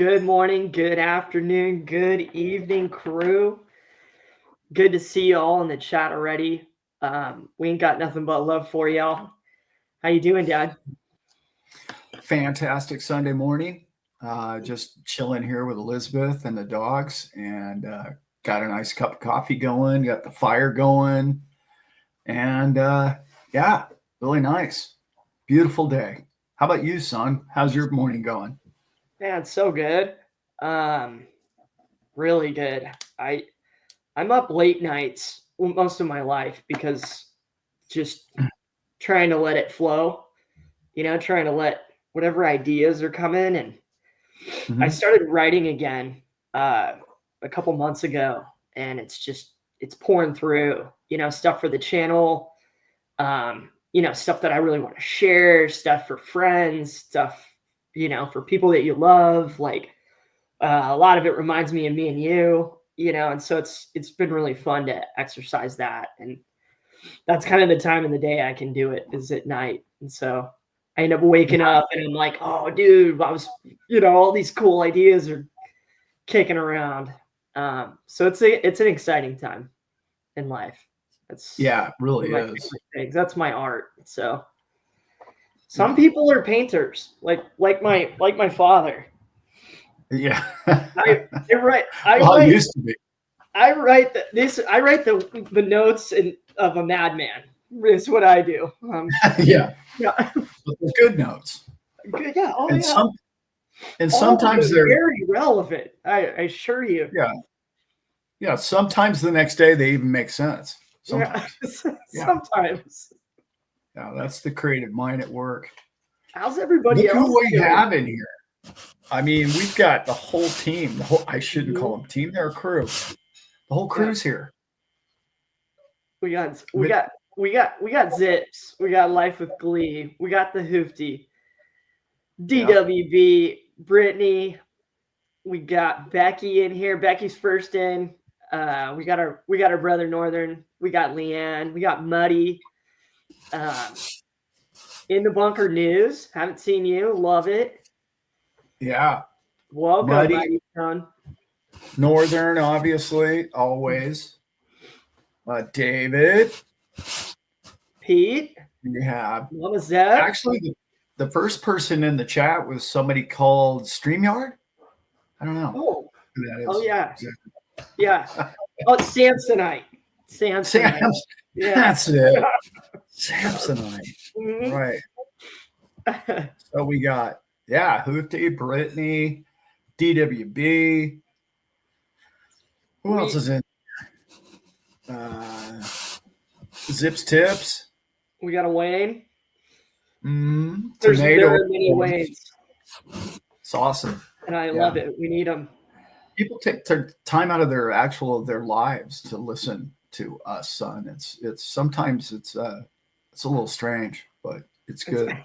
Good morning, good afternoon, good evening, crew. Good to see you all in the chat already. We ain't got nothing but love for y'all. How you doing, Dad? Fantastic Sunday morning. Just chilling here with Elizabeth and the dogs, and got a nice cup of coffee going. Got the fire going, and yeah, really nice, beautiful day. How about you, son? How's your morning going? Man, it's so good. Um, really good. I'm up late nights most of my life because just trying to let it flow. Trying to let whatever ideas are coming. And I Mhm. started writing again a couple months ago, and it's pouring through. Stuff for the channel. Stuff that I really want to share. Stuff for friends. Stuff for people that you love. Like a lot of it reminds me of me and you. And so it's been really fun to exercise that, and that's kind of the time of the day I can do it is at night. And so I end up waking up and I'm like, oh, dude, I was, all these cool ideas are kicking around. So it's an exciting time in life. That's Yeah, it one really of my is. favorite things. That's my art. So some Yeah. people are painters, like my father. Yeah. I write I Well, I write used to be. I write the notes of a madman. Is what I do. Yeah, Yeah, but they're good notes, good. Yeah. Oh and yeah. All of sometimes them they're very relevant. I assure you. yeah. Yeah, sometimes the next day they even make sense. Yeah. Sometimes. Yeah. Sometimes. Yeah, that's the creative mind at work. How's everybody Look else who we doing? have in here. I mean, we've got the whole team. I shouldn't call Mhm. them team, they're a crew. The whole Yeah. crew's here. We got we With got we got Zips. We got Life with Glee. We got the Hoofty. yeah. DWB. Brittany. We got Becky in here. Becky's first in. We got our brother Northern. We got Leanne. We got Muddy. Um, in the bunker news. Haven't seen you. Love it. Yeah. Welcome, Muddy, mighty son. Northern, obviously, always. David, Pete. we have Mama Zep. actually the first person in the chat was somebody called StreamYard. I don't know Oh, who that oh is. yeah, yeah. Oh, it's Samsonite. Samsonite. Sam's, Yeah. that's it. Samsonite. Mhm. Right. So we got, yeah, Hoofty, Brittany, DWB. Who else we is in? Uh, Zips Tips, we got a Wayne. There Tomato. are many Waynes, It's awesome. and I Yeah. love it. We need them. People take their time out of their lives to listen to us, son. It's sometimes it's a little strange, but it's It's, good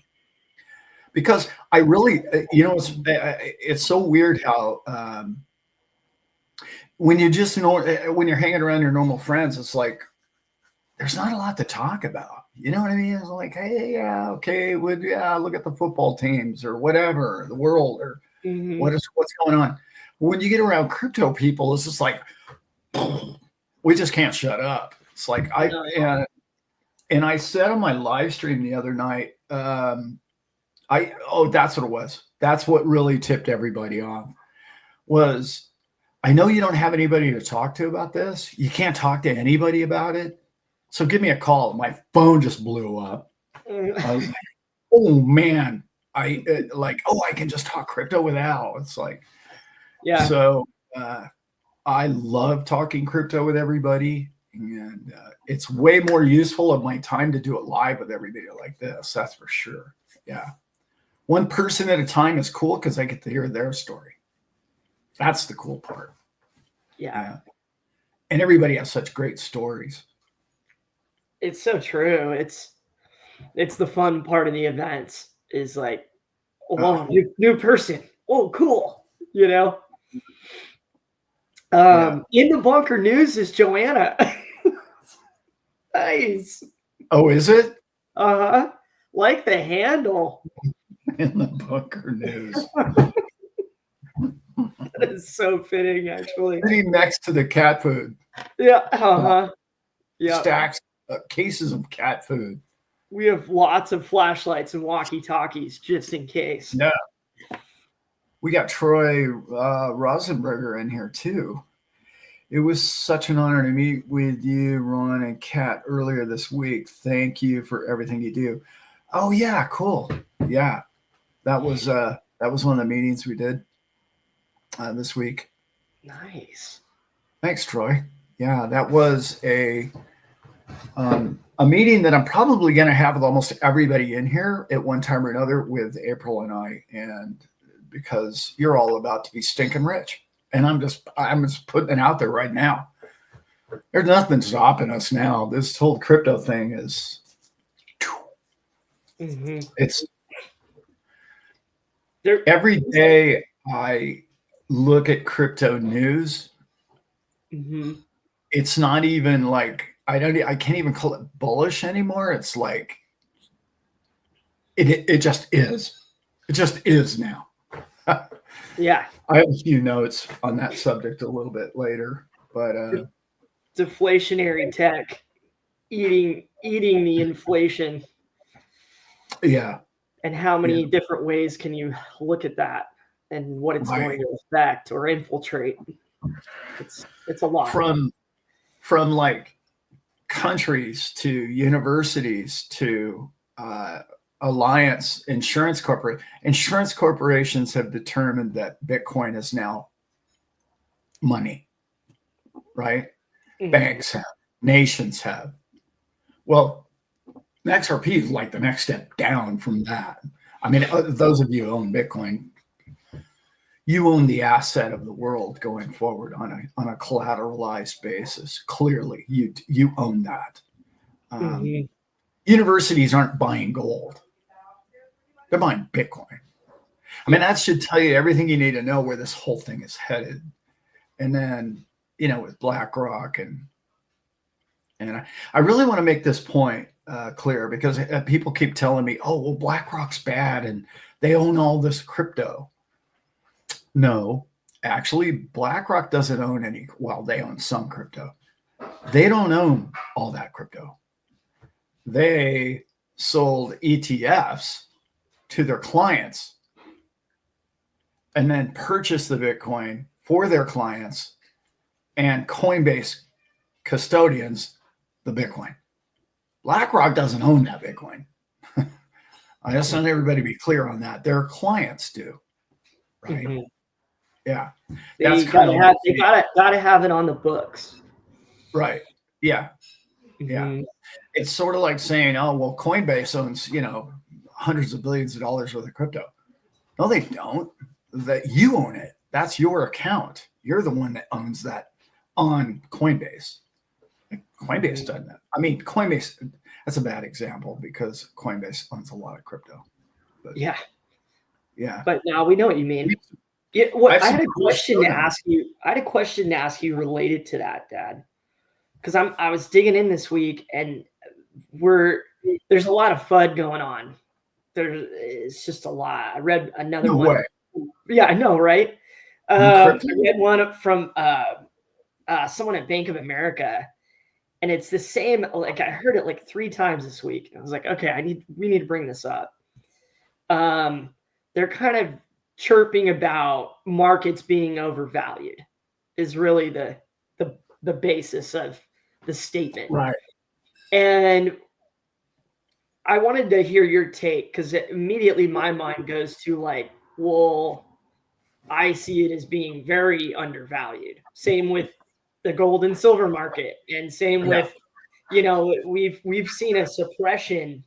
because I really, it's so weird how when you just know when you're hanging around your normal friends, it's like there's not a lot to talk about. You know what I mean? It's like, hey, yeah, okay, look at the football teams or whatever, the world or mhm. what's going on. When you get around crypto people, it's just like we just can't shut up. It's like No. and I said on my live stream the other night, that's what it was. That's what really tipped everybody off was I know you don't have anybody to talk to about this. You can't talk to anybody about it. So give me a call. My phone just blew up. I was like, oh man, I can just talk crypto with Al. It's like, Yeah. so I love talking crypto with everybody. And it's way more useful of my time to do it live with everybody like this. That's for sure. Yeah. One person at a time is cool because I get to hear their story. That's the cool part. Yeah. And everybody has such great stories. It's so true. It's the fun part of the events is like, oh, new person. Oh, cool. Yeah. In the bunker news is Joanna. Nice. Oh, is it? Uh-huh. Like the handle. In the bunker news. It's so fitting, actually. Sitting next to the cat food. Yeah. Yeah. Stacks, cases of cat food. We have lots of flashlights and walkie-talkies just in case. Yeah. We got Troy Rosenberger in here too. It was such an honor to meet with you, Ron and Kat, earlier this week. Thank you for everything you do. Oh yeah, cool. Yeah, that was one of the meetings we did this week. Nice. Thanks, Troy. Yeah, that was a meeting that I'm probably going to have with almost everybody in here at one time or another with April and I, and because you're all about to be stinking rich. And I'm just putting it out there right now. There's nothing stopping us now. This whole crypto thing is, it's every day I look at crypto news. It's not even like, I can't even call it bullish anymore. It's like, it just is. It just is now. Yeah. I have a few notes on that subject a little bit later, but deflationary tech eating the inflation. Yeah. And how many different ways can you look at that and what it's going to affect or infiltrate? It's a lot. From like countries to universities to Alliance Insurance Corporation. Insurance corporations have determined that Bitcoin is now money, right? Banks have, nations have. Well, XRP is like the next step down from that. I mean, those of you who own Bitcoin, you own the asset of the world going forward on a collateralized basis. Clearly, you own that. Universities aren't buying gold. They're buying Bitcoin. I mean, that should tell you everything you need to know where this whole thing is headed. And then, with BlackRock and I really want to make this point clear because people keep telling me, oh, well, BlackRock's bad and they own all this crypto. No, actually, BlackRock doesn't own any. Well, they own some crypto. They don't own all that crypto. They sold ETFs to their clients and then purchased the Bitcoin for their clients, and Coinbase custodians the Bitcoin. BlackRock doesn't own that Bitcoin. I just want everybody to be clear on that. Their clients do, right? Yeah, they gotta have it on the books, right? Yeah, yeah. It's sort of like saying, oh, well, Coinbase owns hundreds of billions of dollars worth of crypto. No, they don't. That you own it. That's your account. You're the one that owns that on Coinbase. Coinbase doesn't. I mean, Coinbase, that's a bad example because Coinbase owns a lot of crypto. But, yeah. But now we know what you mean. I had a question to ask you. I had a question to ask you related to that, Dad. Because I was digging in this week, and there's a lot of FUD going on. It's just a lot. I read another one. Way. Yeah, I know, right? I read one from someone at Bank of America, and it's the same. Like I heard it like 3 times this week. I was like, okay, we need to bring this up. They're kind of chirping about markets being overvalued is really the basis of the statement. Right. And I wanted to hear your take because immediately my mind goes to like, well, I see it as being very undervalued. Same with the gold and silver market, and same with, we've seen a suppression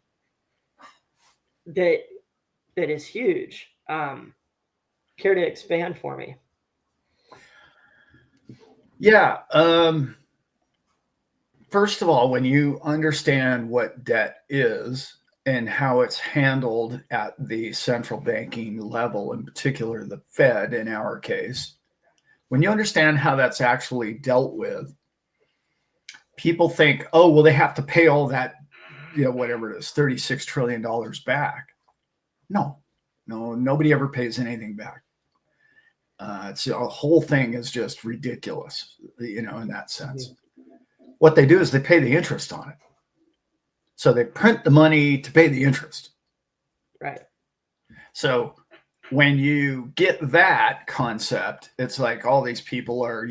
that is huge. Care to expand for me? Yeah. First of all, when you understand what debt is and how it's handled at the central banking level, in particular the Fed in our case, when you understand how that's actually dealt with, people think, oh, well, they have to pay all that, whatever it is, $36 trillion back. No, nobody ever pays anything back. It's the whole thing is just ridiculous, in that sense. What they do is they pay the interest on it. So they print the money to pay the interest. Right. So when you get that concept, it's like all these people are,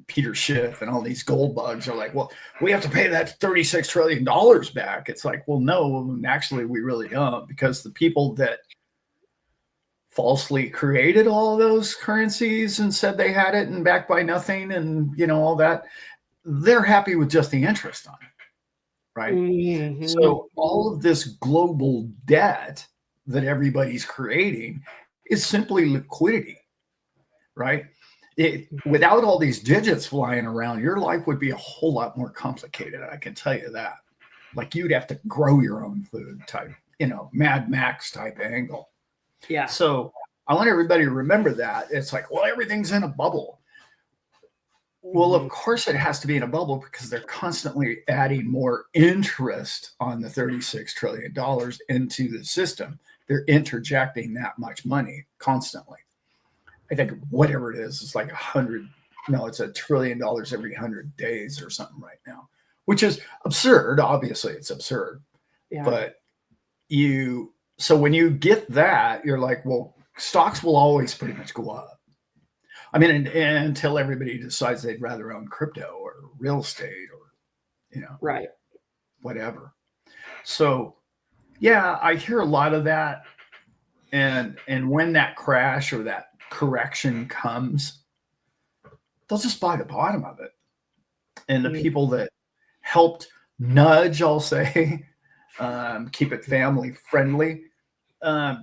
Peter Schiff and all these gold bugs are like, well, we have to pay that $36 trillion back. It's like, well, no, actually, we really don't, because the people that falsely created all those currencies and said they had it and backed by nothing and, all that, they're happy with just the interest on it. Right. Mm-hmm. So all of this global debt that everybody's creating is simply liquidity, right? Without all these digits flying around, your life would be a whole lot more complicated. I can tell you that. Like you'd have to grow your own food type, Mad Max type angle. Yeah. So I want everybody to remember that. It's like, well, everything's in a bubble. Well, of course it has to be in a bubble, because they're constantly adding more interest on the $36 trillion into the system. They're interjecting that much money constantly. I think whatever it is, it's like it's $1 trillion every 100 days or something right now, which is absurd. Obviously it's absurd. Yeah. But so when you get that, you're like, well, stocks will always pretty much go up. I mean, until everybody decides they'd rather own crypto or real estate or, right, whatever. So, yeah, I hear a lot of that. And when that crash or that correction comes, they'll just buy the bottom of it. And the people that helped nudge, I'll say, keep it family friendly,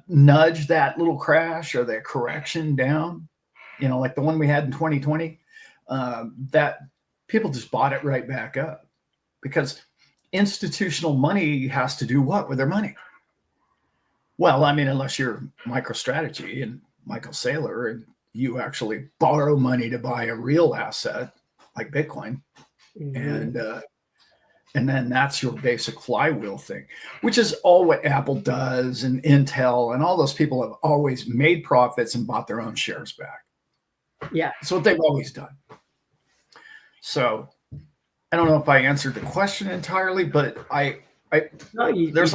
nudge that little crash or that correction down, like the one we had in 2020, that people just bought it right back up, because institutional money has to do what with their money? Well, I mean, unless you're MicroStrategy and Michael Saylor and you actually borrow money to buy a real asset like Bitcoin, and then that's your basic flywheel thing, which is all what Apple does, and Intel and all those people have always made profits and bought their own shares back. Yeah. That's what they've always done. So I don't know if I answered the question entirely, but no, you did.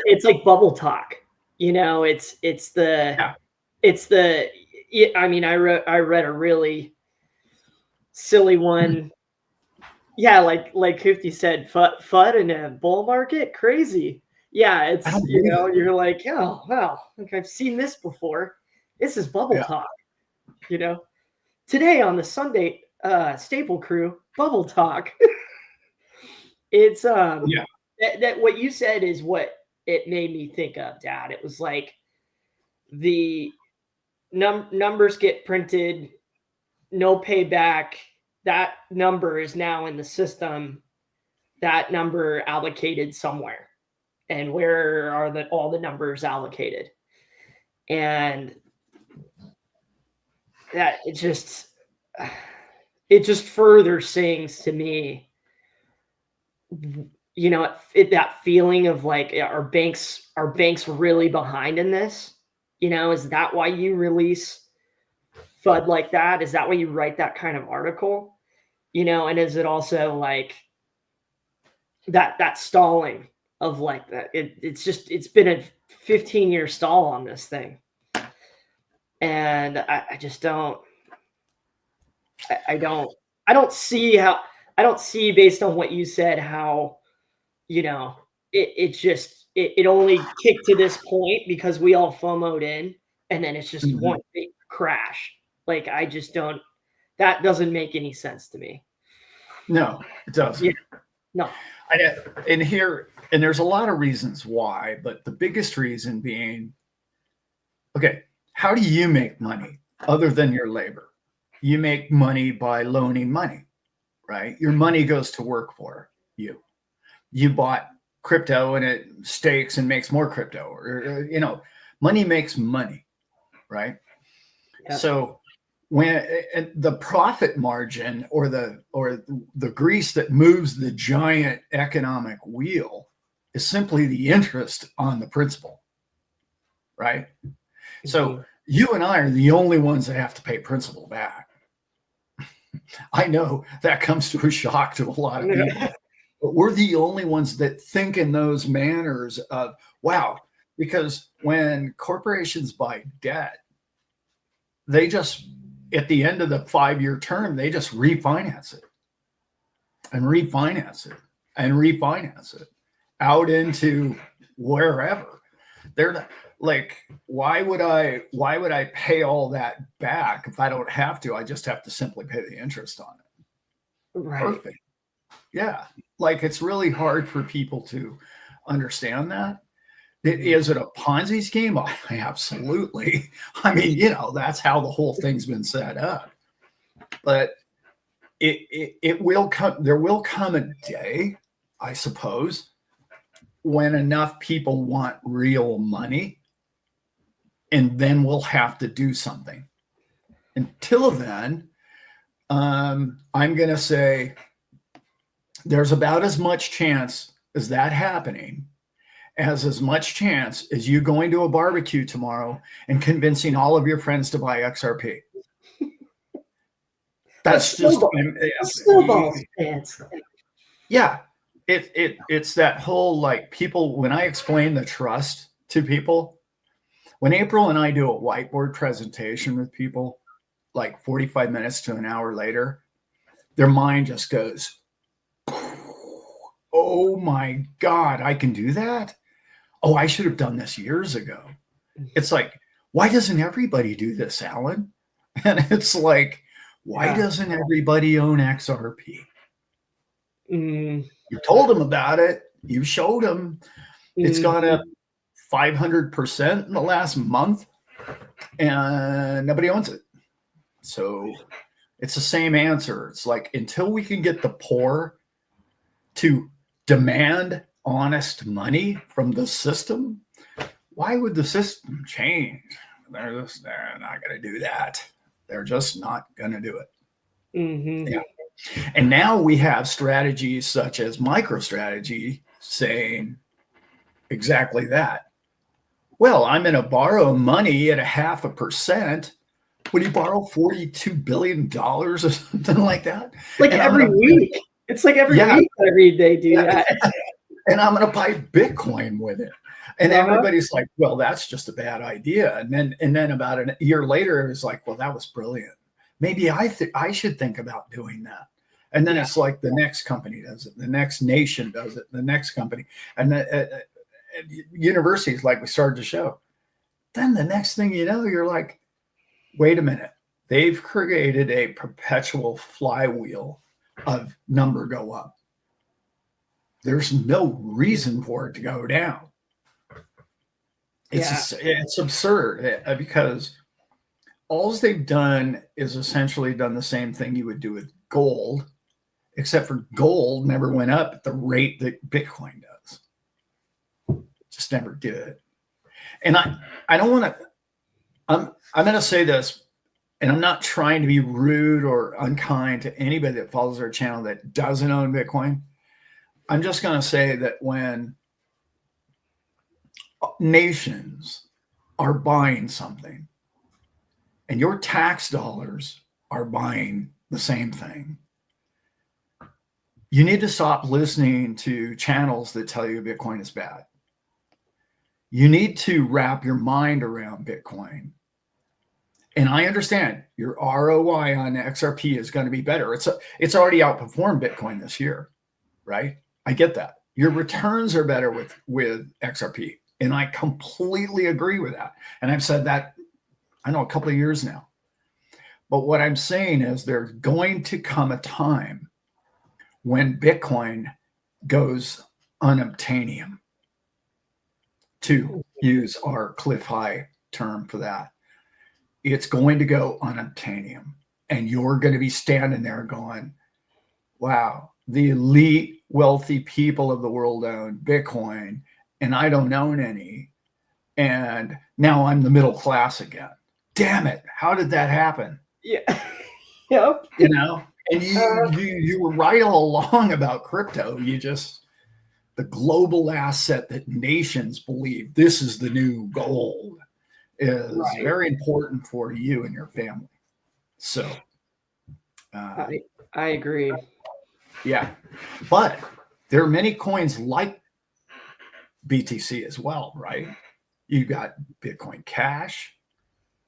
It's like bubble talk. I mean, I read a really silly one. Yeah, like 50 said, FUD in a bull market, crazy. Yeah, it's you're like, oh well, I've seen this before. This is bubble talk. Today on the Sunday Staple Crew Bubble Talk. It's that what you said is what it made me think of, Dad. It was like the numbers get printed, no payback. That number is now in the system. That number allocated somewhere, and where are all the numbers allocated? And that it just further sings to me, that feeling of like, are banks really behind in this? Is that why you release FUD like that? Is that why you write that kind of article? And is it also like that stalling of like that? It's been a 15-year stall on this thing. And I just don't, I don't see based on what you said, how, it only kicked to this point because we all FOMO'd in, and then it's just one big crash. Like, I just don't, that doesn't make any sense to me. No, it doesn't. Yeah. No. And there's a lot of reasons why, but the biggest reason being, okay, how do you make money other than your labor? You make money by loaning money, right? Your money goes to work for you. You bought crypto and it stakes and makes more crypto, or money makes money, right? Yeah. So when the profit margin or the grease that moves the giant economic wheel is simply the interest on the principal, right? So you and I are the only ones that have to pay principal back. I know that comes to a shock to a lot of people, but we're the only ones that think in those manners of, wow, because when corporations buy debt, they just, at the end of the 5-year term, they just refinance it and refinance it and refinance it out into wherever. They're not like, why would I pay all that back if I don't have to? I just have to simply pay the interest on it. Right. Perfect. Yeah. Like, it's really hard for people to understand that. Is it a Ponzi scheme? Oh, absolutely. I mean, that's how the whole thing's been set up. But it will come. There will come a day, I suppose, when enough people want real money, and then we'll have to do something. Until then, I'm going to say there's about as much chance as that happening as much chance as you going to a barbecue tomorrow and convincing all of your friends to buy XRP. That's just snowball stance. Yeah. It's that whole, like, people, when I explain the trust to people, when April and I do a whiteboard presentation with people, like 45 minutes to an hour later, their mind just goes, oh my God, I can do that? Oh, I should have done this years ago. It's like, why doesn't everybody do this, Alan? And it's like, why doesn't everybody own XRP? You told them about it. You showed them. It's gone up 500% in the last month, and nobody owns it. So it's the same answer. It's like, until we can get the poor to demand honest money from the system, why would the system change? They're not going to do that. They're just not going to do it. Yeah. And now we have strategies such as MicroStrategy saying exactly that. Well, I'm going to borrow money at 0.5%. When you borrow $42 billion or something like that, like every week. It's like every week they do that. And I'm going to buy Bitcoin with it. And everybody's like, well, that's just a bad idea. And then about a year later, it was like, well, that was brilliant. Maybe I should think about doing that. And then it's like the next company does it. The next nation does it. The next company. And the universities, like we started to show. Then the next thing you know, you're like, wait a minute. They've created a perpetual flywheel of number go up. There's no reason for it to go down. It's absurd because all they've done is essentially done the same thing you would do with gold, except for gold never went up at the rate that Bitcoin does. Just never did. And I don't want to, I'm going to say this, and I'm not trying to be rude or unkind to anybody that follows our channel that doesn't own Bitcoin. I'm just going to say that when nations are buying something and your tax dollars are buying the same thing, you need to stop listening to channels that tell you Bitcoin is bad. You need to wrap your mind around Bitcoin. And I understand your ROI on XRP is going to be better. It's already outperformed Bitcoin this year, right? I get that. Your returns are better with XRP. And I completely agree with that. And I've said that, I know, a couple of years now. But what I'm saying is there's going to come a time when Bitcoin goes unobtainium, to use our Cliff High term for that. It's going to go unobtainium. And you're going to be standing there going, wow, the elite wealthy people of the world own Bitcoin, and I don't own any. And now I'm the middle class again. Damn it. How did that happen? Yeah. Yep. You know, and you were right all along about crypto. The global asset that nations believe this is the new gold. is Right. very important for you and your family. So, I agree. yeah, but there are many coins like BTC as well, right? You got Bitcoin Cash,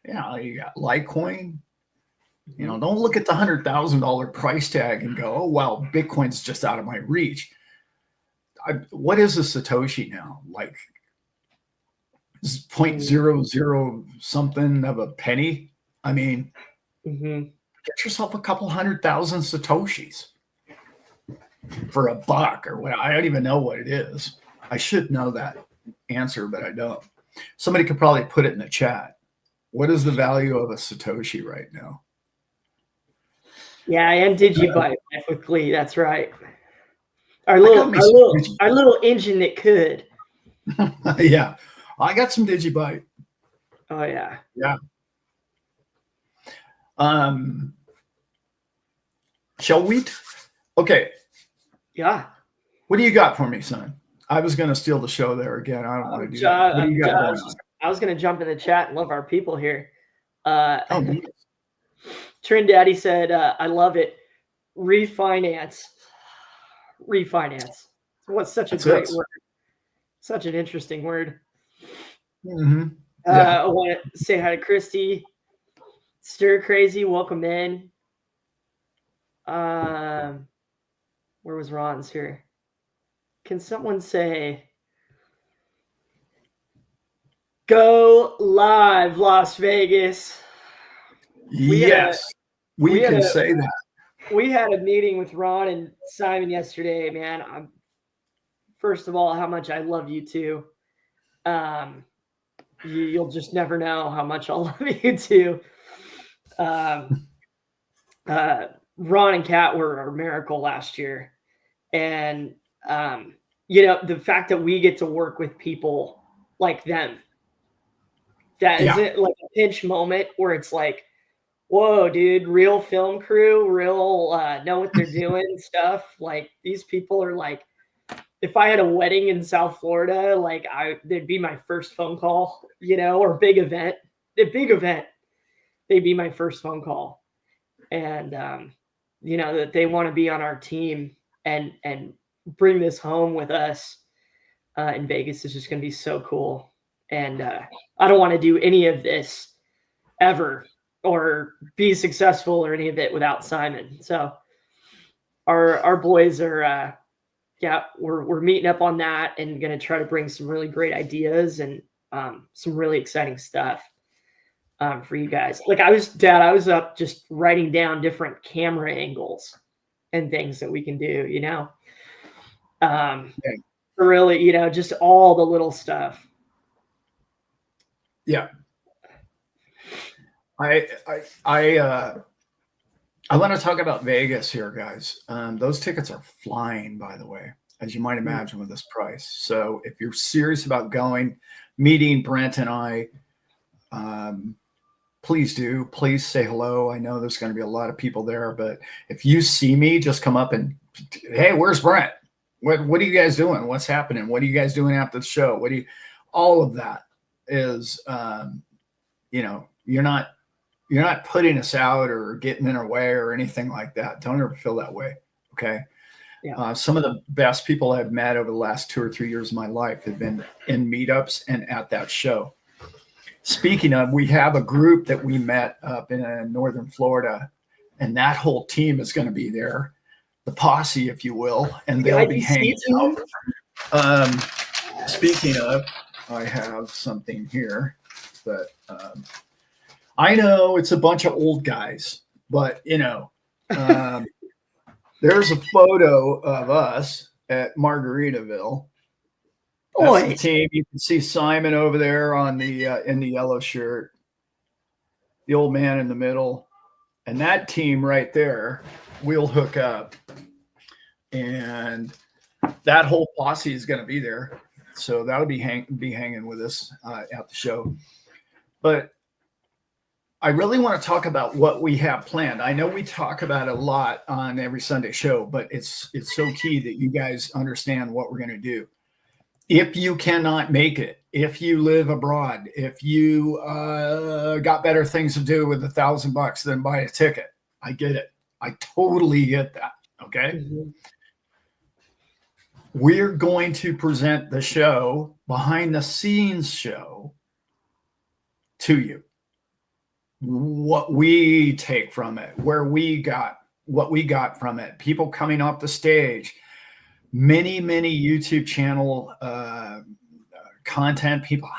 you got Litecoin. Mhm. Don't look at the $100,000 price tag and go, "Oh well, Bitcoin's just out of my reach." What is a Satoshi now? Like point Mm. zero zero something of a penny. I mean, Mhm. get yourself a couple 100,000 Satoshis for $1 or what. I don't even know what it is. I should know that answer, but I don't. Somebody could probably put it in the chat. What is the value of a Satoshi right now? Yeah, and Digibyte quickly. That's right. Our I got little, me our some little, our little engine that could. yeah, I got some Digibyte. Oh yeah. Yeah. Um, shall we? Okay. Yeah. What do you got for me, son? I was going to steal the show there again. I don't want to do that. What do you got going on? I was gonna jump in the chat and love our people here. Oh, neat. Trin Daddy said, "I love it. Refinance, refinance. What's such a That's it. great word? Such an interesting word." Mm-hmm. Yeah. I want to say hi to Christy. Stir Crazy, welcome in. Where was Ron's here? Can someone say go live, Las Vegas? Yes, we can say that. We had a meeting with Ron and Simon yesterday, man. First of all, how much I love you too. You'll just never know how much I'll love you too. Ron and Kat were a miracle last year, and the fact that we get to work with people like them, that Yeah. isn't like a pinch moment where it's like, whoa, dude, real film crew, real know what they're doing stuff. Like these people are like, if I had a wedding in South Florida, like they'd be my first phone call, or big event, they'd be my first phone call. And that they want to be on our team and bring this home with us in Vegas is just going to be so cool. And I don't want to do any of this ever or be successful or any of it without Simon. So our boys are we're meeting up on that and going to try to bring some really great ideas and some really exciting stuff for you guys. Like I was up just writing down different camera angles and things that we can do, really, just all the little stuff. Yeah. I want to talk about Vegas here, guys. Those tickets are flying, by the way, as you might imagine with this price. So if you're serious about going, meeting Brent and I, please do. Please say hello. I know there's going to be a lot of people there, but if you see me, just come up and, hey, where's Brent? What are you guys doing? What's happening? What are you guys doing after the show? All of that is, you're not putting us out or getting in our way or anything like that. Don't ever feel that way. Okay. Yeah. Some of the best people I've met over the last 2 or 3 years of my life have been in meetups and at that show. Speaking of, we have a group that we met up in northern Florida, and that whole team is going to be there, the posse, if you will, and they'll be hanging out. Speaking of, I have something here, but I know it's a bunch of old guys, but there's a photo of us at Margaritaville. That's the team. You can see Simon over there on the in the yellow shirt, the old man in the middle, and that team right there. We'll hook up, and that whole posse is going to be there. So that'll be hanging with us at the show. But I really want to talk about what we have planned. I know we talk about it a lot on every Sunday show, but it's so key that you guys understand what we're going to do. If you cannot make it, if you live abroad, if you got better things to do with $1,000 than buy a ticket. I get it. I totally get that. Okay. Mm-hmm. We're going to present the show, behind the scenes show, to you. What we take from it, what we got from it, people coming off the stage, many YouTube channel content people.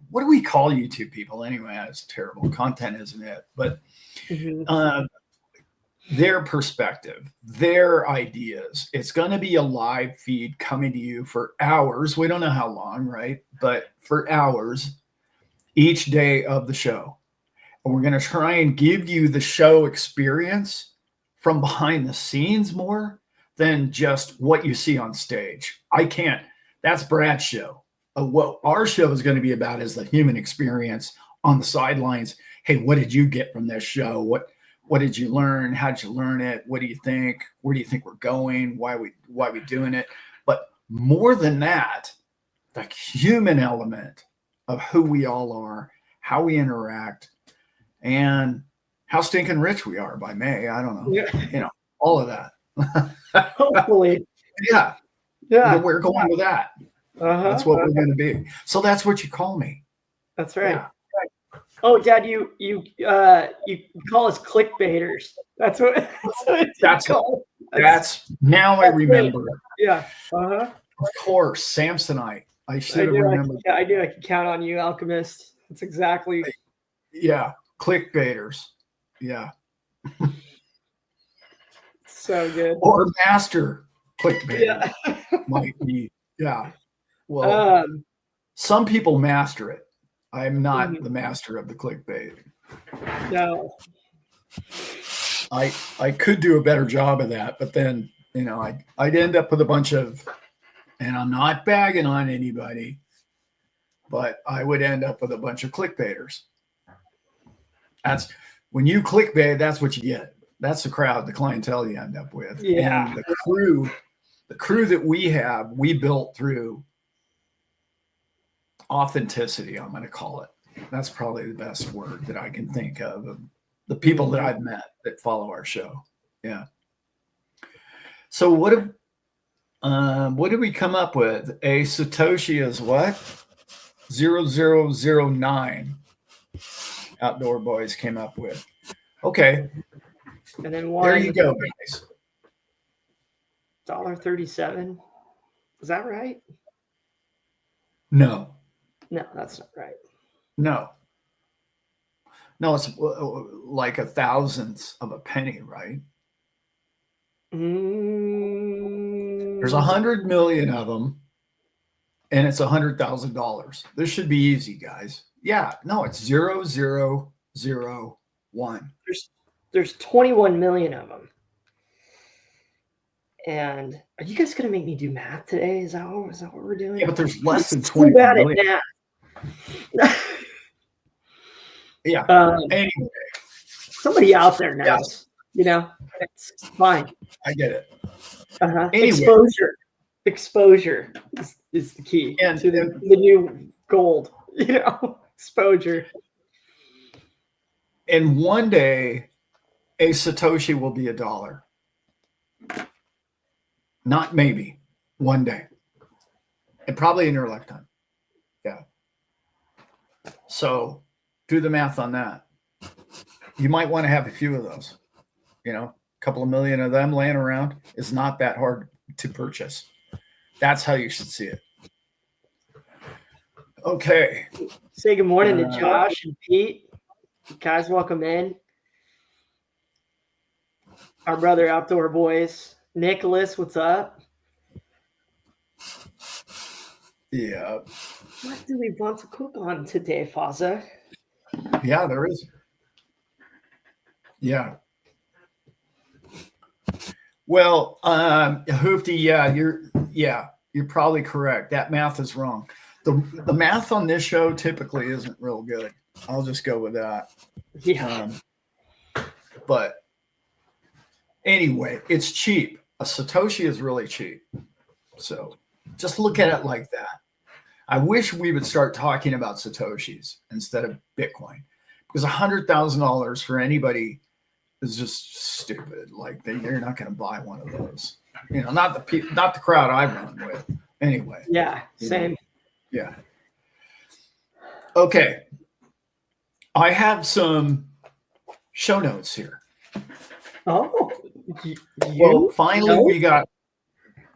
What do we call YouTube people anyway? That's terrible. Content, isn't it? But their perspective, their ideas. It's going to be a live feed coming to you for hours. We don't know how long, right? But for hours each day of the show. And we're going to try and give you the show experience from behind the scenes more than just what you see on stage. I can't. That's Brad's show. What our show is going to be about is the human experience on the sidelines. Hey, what did you get from this show? What did you learn? How did you learn it? What do you think? Where do you think we're going? Why we doing it? But more than that, the human element of who we all are, how we interact, and how stinking rich we are by May. I don't know. Yeah. All of that. Hopefully. Yeah. We're going with that. That's what we're going to be. So that's what you call me. That's right. Yeah. Oh, Dad, you call us clickbaiters. That's what now I remember. Great. Yeah. Of course, Samsonite. I should have remembered. I do. I can count on you, Alchemist. That's exactly. Yeah, clickbaiters. Yeah. So good. Or master clickbait. Might be. Yeah. Well, some people master it. I'm not the master of the clickbait. No. I could do a better job of that, but then, I'd end up with a bunch of, and I'm not bagging on anybody, but I would end up with a bunch of clickbaiters. That's when you clickbait, that's what you get. That's the crowd, the clientele you end up with. Yeah. And the crew that we have, we built through authenticity, I'm going to call it. That's probably the best word that I can think of the people that I've met that follow our show. Yeah. So what did we come up with? A Satoshi is what? 0009. Outdoor Boys came up with. Okay. And then there you go, guys. $1.37. Is that right? No, that's not right. No, it's like a thousandth of a penny, right? There's 100 million of them, and it's $100,000. This should be easy, guys. Yeah, no, it's 0001. There's 21 million of them. And are you guys going to make me do math today? Is that what we're doing? Yeah, but there's less than 20 million. Yeah. Anyway, somebody out there knows. Yes. It's fine. I get it. Anyway. Exposure is the key to the new gold. Exposure. And one day, a Satoshi will be $1. Not maybe. One day. And probably in your lifetime. Yeah. So do the math on that. You might want to have a few of those. A couple of million of them laying around is not that hard to purchase. That's how you should see it. Okay. Say good morning to Josh and Pete. You guys, welcome in. Our brother Outdoor Boys. Nicholas, what's up? Yeah. What do we want to cook on today, Faza? Yeah, there is. Yeah. Well, Hoofty, you're probably correct. That math is wrong. The math on this show typically isn't real good. I'll just go with that. Yeah. But anyway, it's cheap. A Satoshi is really cheap. So just look at it like that. I wish we would start talking about Satoshis instead of Bitcoin, because $100,000 for anybody is just stupid. Like you're not going to buy one of those. Not the crowd I run with. Anyway. Yeah, same. Yeah. Okay. I have some show notes here. Oh, well, finally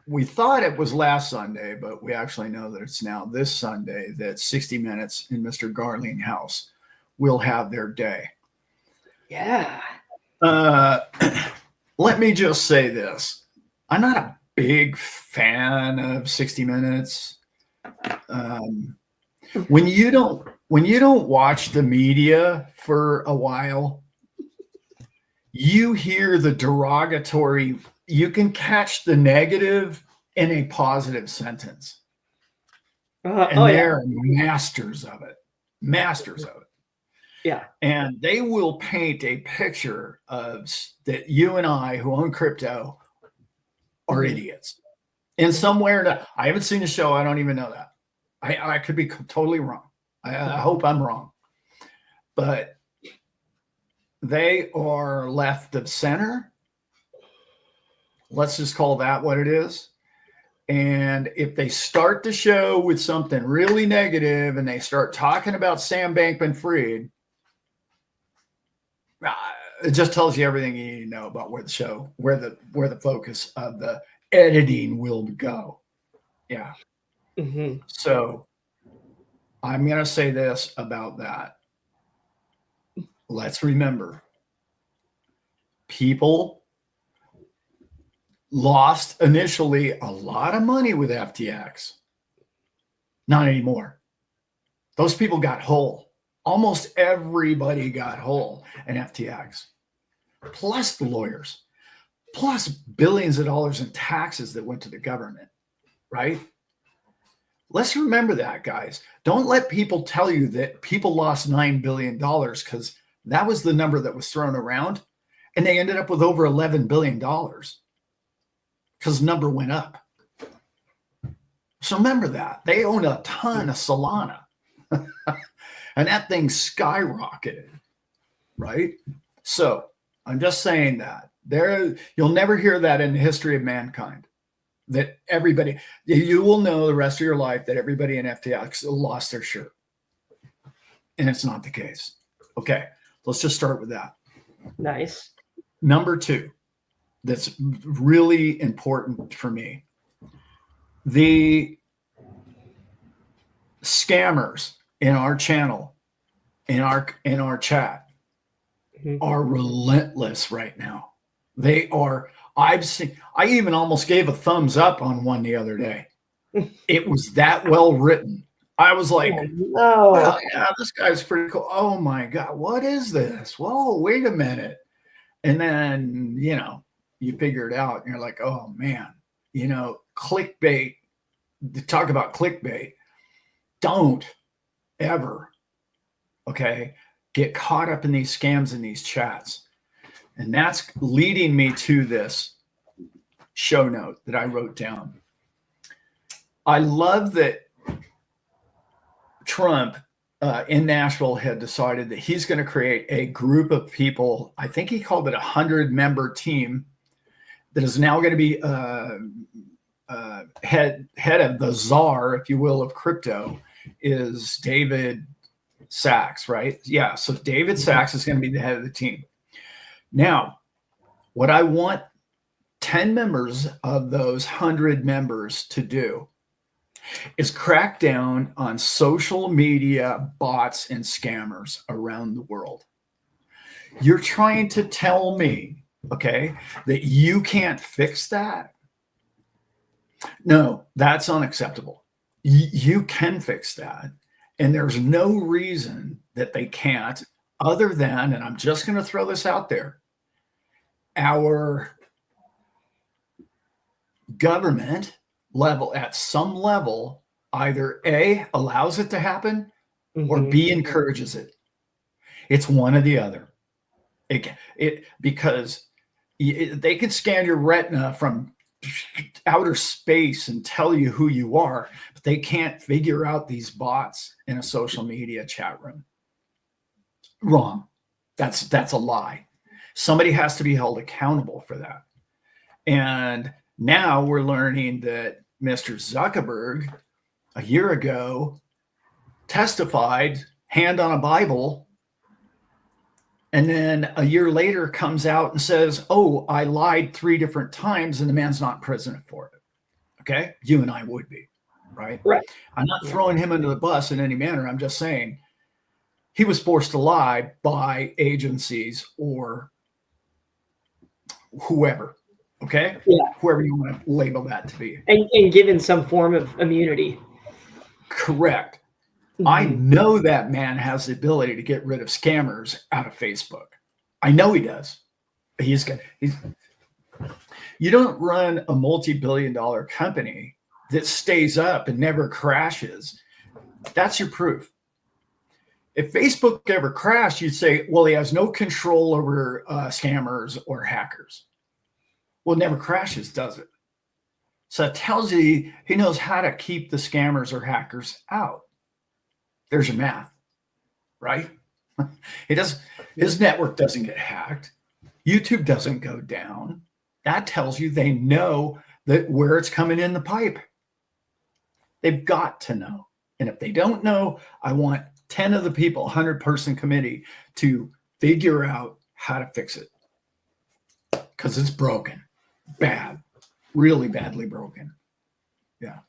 we thought it was last Sunday, but we actually know that it's now this Sunday that 60 Minutes in Mr. Garling House will have their day. Yeah. Let me just say this. I'm not a big fan of 60 Minutes. When you don't watch the media for a while, you hear the derogatory, you can catch the negative in a positive sentence. And they're masters of it. Yeah. And they will paint a picture of that you and I who own crypto are idiots in some way or not. I haven't seen the show. I don't even know that. I could be totally wrong. I hope I'm wrong. But they are left of center. Let's just call that what it is. And if they start the show with something really negative and they start talking about Sam Bankman-Fried, it just tells you everything you need to know about where the focus of the editing will go. Yeah. Mm-hmm. So I'm going to say this about that. Let's remember, people lost initially a lot of money with FTX. Not anymore. Those people got whole. Almost everybody got whole in FTX. Plus the lawyers. Plus billions of dollars in taxes that went to the government. Right? Let's remember that, guys. Don't let people tell you that people lost $9 billion, because that was the number that was thrown around. And they ended up with over $11 billion because the number went up. So remember that. They own a ton of Solana. And that thing skyrocketed. Right? So I'm just saying that. You'll never hear that in the history of mankind. That everybody, you will know the rest of your life that everybody in FTX lost their shirt. And it's not the case. Okay, let's just start with that. Nice. Number 2, that's really important for me. The scammers in our channel, in our chat, are relentless right now. They are. I even almost gave a thumbs up on one the other day. It was that well written. I was like, well, yeah, this guy's pretty cool. Oh my God, what is this? Whoa, wait a minute. And then, you figure it out and you're like, oh man, clickbait, to talk about clickbait. Don't ever, okay, get caught up in these scams in these chats. And that's leading me to this show note that I wrote down. I love that Trump in Nashville had decided that he's going to create a group of people. I think he called it 100-member team that is now going to be head of the czar, if you will, of crypto, is David Sachs, right? Yeah. So David Sachs is going to be the head of the team. Now, what I want 10 members of those 100 members to do is crack down on social media bots and scammers around the world. You're trying to tell me, okay, that you can't fix that? No, that's unacceptable. You can fix that. And there's no reason that they can't, other than, and I'm just going to throw this out there, our government level, at some level, either A, allows it to happen, or B, encourages it. It's one or the other. Because they can scan your retina from outer space and tell you who you are, but they can't figure out these bots in a social media chat room. Wrong. That's a lie. Somebody has to be held accountable for that. And now we're learning that Mr. Zuckerberg a year ago testified, hand on a Bible, and then a year later comes out and says, oh, I lied 3 different times, and the man's not in prison for it. Okay? You and I would be, right? Right. I'm not throwing him under the bus in any manner. I'm just saying he was forced to lie by agencies or whoever. Okay? Yeah. Whoever you want to label that to be. And given some form of immunity. Correct. I know that man has the ability to get rid of scammers out of Facebook. I know he does. He's you don't run a multi-billion-dollar company that stays up and never crashes. That's your proof. If Facebook ever crashed, you'd say, well, he has no control over scammers or hackers. Well, it never crashes, does it? So it tells you he knows how to keep the scammers or hackers out. There's your math, right? His network doesn't get hacked. YouTube doesn't go down. That tells you they know that where it's coming in the pipe. They've got to know. And if they don't know, I want 10 of the people, 100-person committee to figure out how to fix it. Because it's broken. Bad. Really badly broken. Yeah.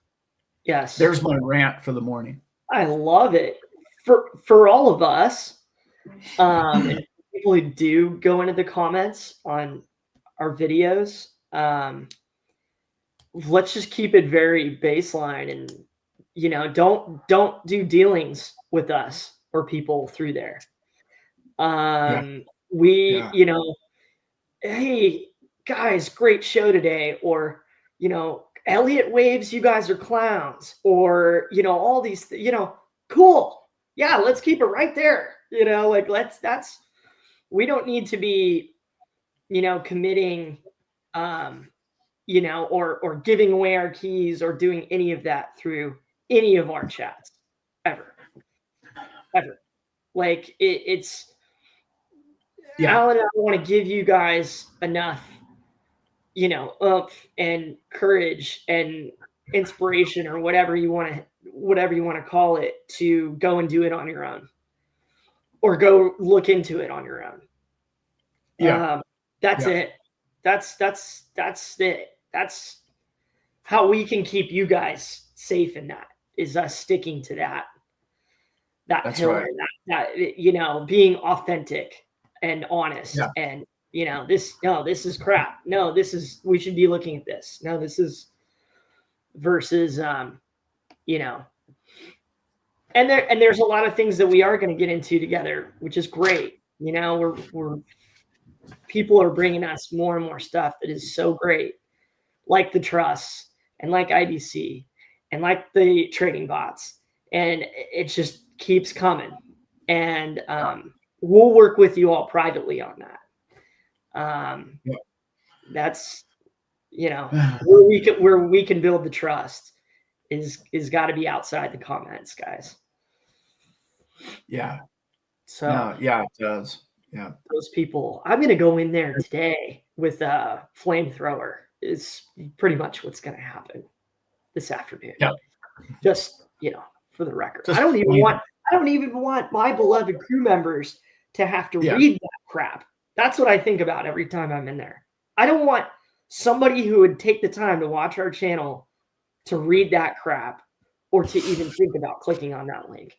Yes. There's my rant for the morning. I love it. For all of us, and people who do go into the comments on our videos, let's just keep it very baseline, and don't do dealings with us or people through there. Hey guys, great show today, or Elliot waves, you guys are clowns, or all these cool, yeah, let's keep it right there. We don't need to be committing or giving away our keys or doing any of that through any of our chats ever. Like it's Alan, I want to give you guys enough oomph and courage and inspiration, or whatever you want to call it, to go and do it on your own, or go look into it on your own. That's it. That's it. That's how we can keep you guys safe in that, is us sticking to that pillar, right. that being authentic and honest, and this is crap. No, we should be looking at this. No, this is versus, and there's a lot of things that we are going to get into together, which is great. People are bringing us more and more stuff that is so great, like the trusts and like IDC and like the trading bots, and it just keeps coming. And we'll work with you all privately on that. That's where we can build the trust is got to be outside the comments, guys. Yeah. So it does. Yeah. Those people, I'm going to go in there today with a flamethrower, is pretty much what's going to happen this afternoon. Yeah. Just, for the record, I don't even want my beloved crew members to have to read that crap. That's what I think about every time I'm in there. I don't want somebody who would take the time to watch our channel to read that crap, or to even think about clicking on that link.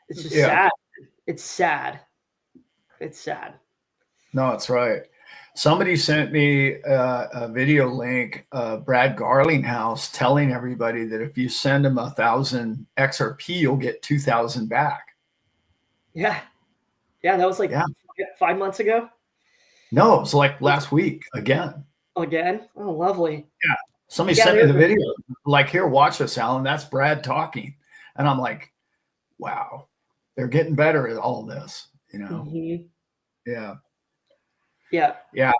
It's just sad. It's sad. It's sad. No, it's right. Somebody sent me a video link of Brad Garlinghouse telling everybody that if you send him 1,000 XRP, you'll get 2,000 back. Yeah. That was like 5 months ago. No, it was like last week again. Again? Oh, lovely. Yeah. Somebody sent me the video. Like, here, watch this, Alan. That's Brad talking. And I'm like, wow, they're getting better at all this, Mm-hmm. Yeah. Yeah. Yeah.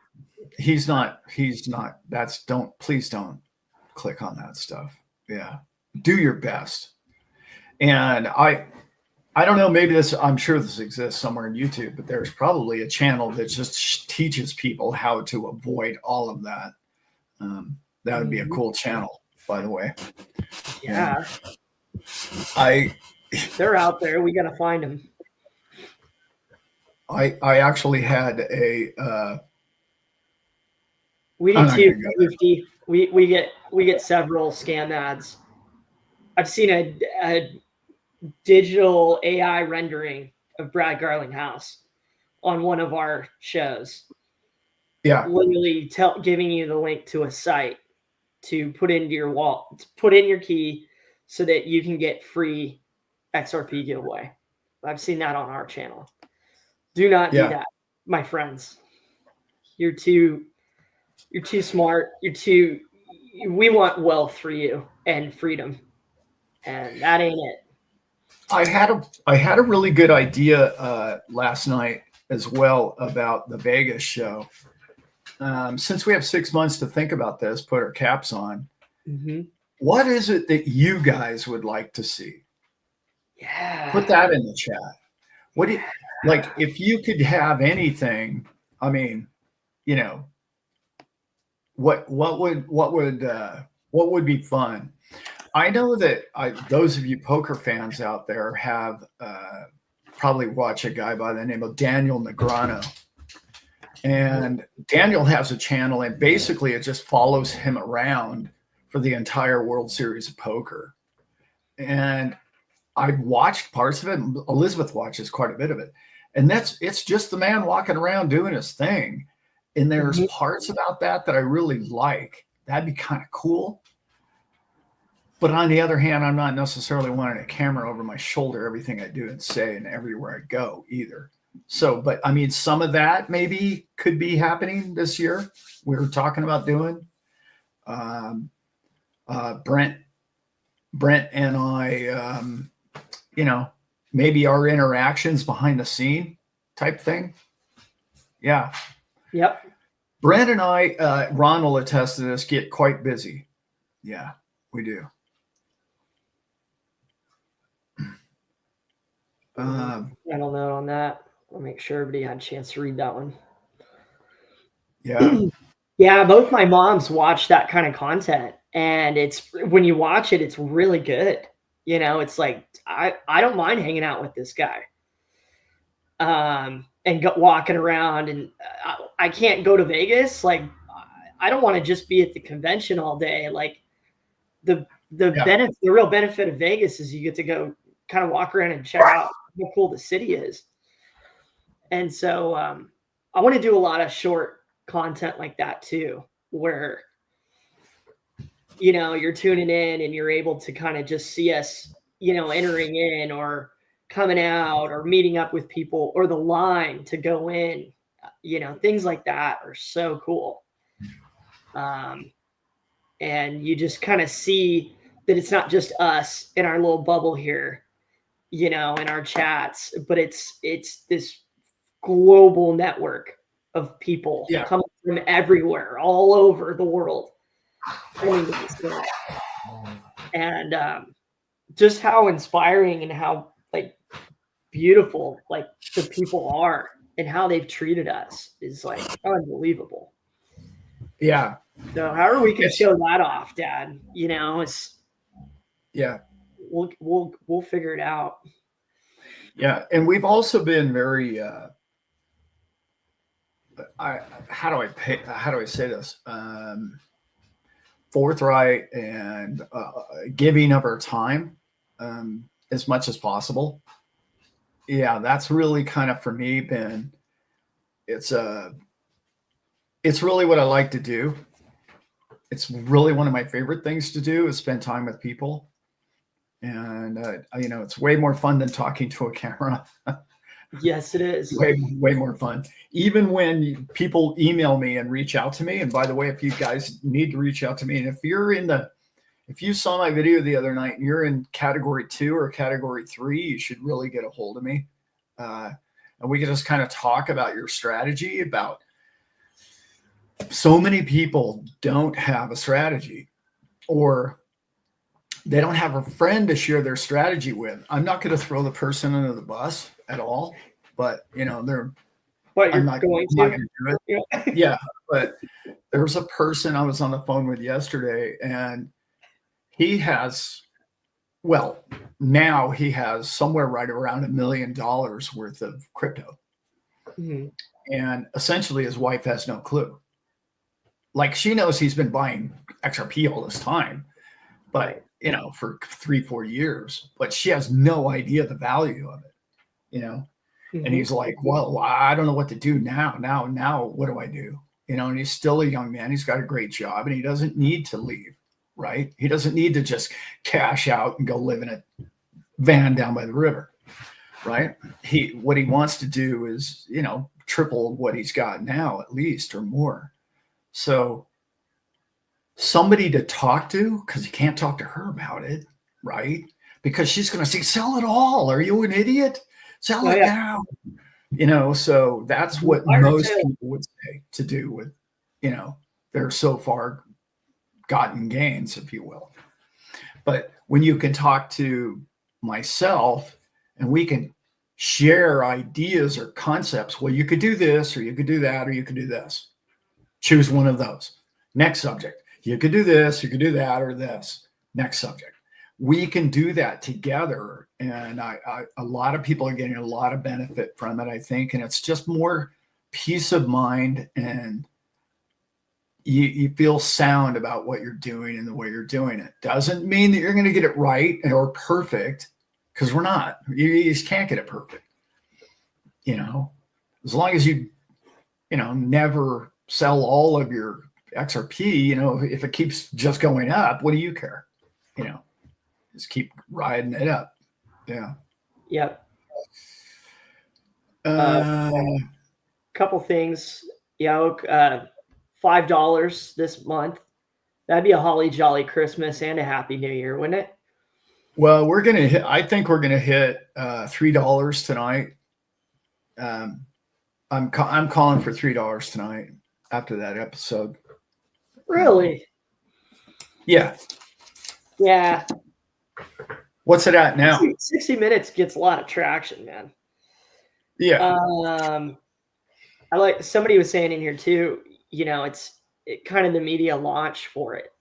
He's not, please don't click on that stuff. Yeah. Do your best. And I don't know, maybe I'm sure this exists somewhere in YouTube, but there's probably a channel that just teaches people how to avoid all of that. That would be a cool channel, by the way. Yeah. I They're out there. We got to find them. I actually had We I'm do not too. gonna go there. 50. We get several scam ads. I've seen a digital AI rendering of Brad Garling house on one of our shows. Yeah, Literally giving you the link to a site to put into your wallet, put in your key so that you can get free XRP giveaway. I've seen that on our channel. Do not do yeah. that, my friends. You're too smart. We want wealth for you and freedom. And that ain't it. I had a really good idea last night as well about the Vegas show. Since we have 6 months to think about this, put our caps on. Mm-hmm. What is it that you guys would like to see? Yeah. Put that in the chat. What do you, like? If you could have anything, I mean, you know, what would be fun? I know that those of you poker fans out there have probably watch a guy by the name of Daniel Negreanu. And Daniel has a channel, and basically it just follows him around for the entire World Series of Poker. And I've watched parts of it. Elizabeth watches quite a bit of it. And it's just the man walking around doing his thing. And there's parts about that I really like. That'd be kind of cool. But on the other hand, I'm not necessarily wanting a camera over my shoulder, everything I do and say and everywhere I go either. So, but I mean, some of that maybe could be happening this year. We were talking about doing Brent and I, maybe our interactions behind the scene type thing. Yeah. Yep. Brent and I, Ron will attest to this, get quite busy. Yeah, we do. I don't know on that. I'll make sure everybody had a chance to read that one. Yeah. Yeah, both my moms watch that kind of content, and it's when you watch it, it's really good. It's like I don't mind hanging out with this guy, and walking around, and I can't go to Vegas. Like, I don't want to just be at the convention all day. Like, the benefit, the real benefit of Vegas is you get to go kind of walk around and check out how cool the city is. And so I want to do a lot of short content like that too, where you're tuning in and you're able to kind of just see us entering in or coming out or meeting up with people, or the line to go in, things like that are so cool. And you just kind of see that it's not just us in our little bubble here, in our chats, but it's this global network of people coming from everywhere, all over the world. And just how inspiring and how beautiful the people are and how they've treated us is unbelievable. Yeah. So however we can show that off, Dad, it's we'll figure it out. Yeah, and we've also been very how do I say this? Forthright and giving of our time as much as possible. Yeah, that's really kind of for me been it's really what I like to do. It's really one of my favorite things to do is spend time with people. And it's way more fun than talking to a camera. Yes, it is. Way more fun. Even when people email me and reach out to me. And by the way, if you guys need to reach out to me, and if you saw my video the other night and you're in category 2 or category 3, you should really get a hold of me. And we can just kind of talk about your strategy, about so many people don't have a strategy, or they don't have a friend to share their strategy with. I'm not going to throw the person under the bus at all, but But I'm you're not going going to. to do it. Yeah. Yeah, but there's a person I was on the phone with yesterday, and he has, well, now he has somewhere right around $1 million worth of crypto. Mhm. And essentially his wife has no clue. Like, she knows he's been buying XRP all this time, but Right. for 3-4 years, but she has no idea the value of it. And Mhm. he's like, well, I don't know what to do now, what do I do? And he's still a young man. He's got a great job, and he doesn't need to leave, right? He doesn't need to just cash out and go live in a van down by the river, right? What he wants to do is, triple what he's got now, at least, or more. So somebody to talk to, because you can't talk to her about it, right? Because she's going to say, sell it all. Are you an idiot? Sell Oh it yeah. now. So that's what Fire most sale. people would say to do with, their so far gotten gains, if you will. But when you can talk to myself and we can share ideas or concepts, well, you could do this, or you could do that, or you could do this. Choose one of those. Next subject. You could do this, you could do that, or this. Next subject. We can do that together. And a lot of people are getting a lot of benefit from it, I think. And it's just more peace of mind, and you feel sound about what you're doing and the way you're doing it. Doesn't mean that you're going to get it right or perfect, because we're not. You just can't get it perfect. As long as you never sell all of your XRP, if it keeps just going up, what do you care? Just keep riding it up. Yeah. Yep. Uh, Uh, couple things. $5 this month. That'd be a holly jolly Christmas and a happy New Year, wouldn't it? well, I think we're gonna hit $3 tonight. I'm calling for $3 tonight after that episode. Really? Yeah. Yeah. What's it at now? 60 Minutes gets a lot of traction, man. Yeah. I like, somebody was saying in here too, it's kind of the media launch for it.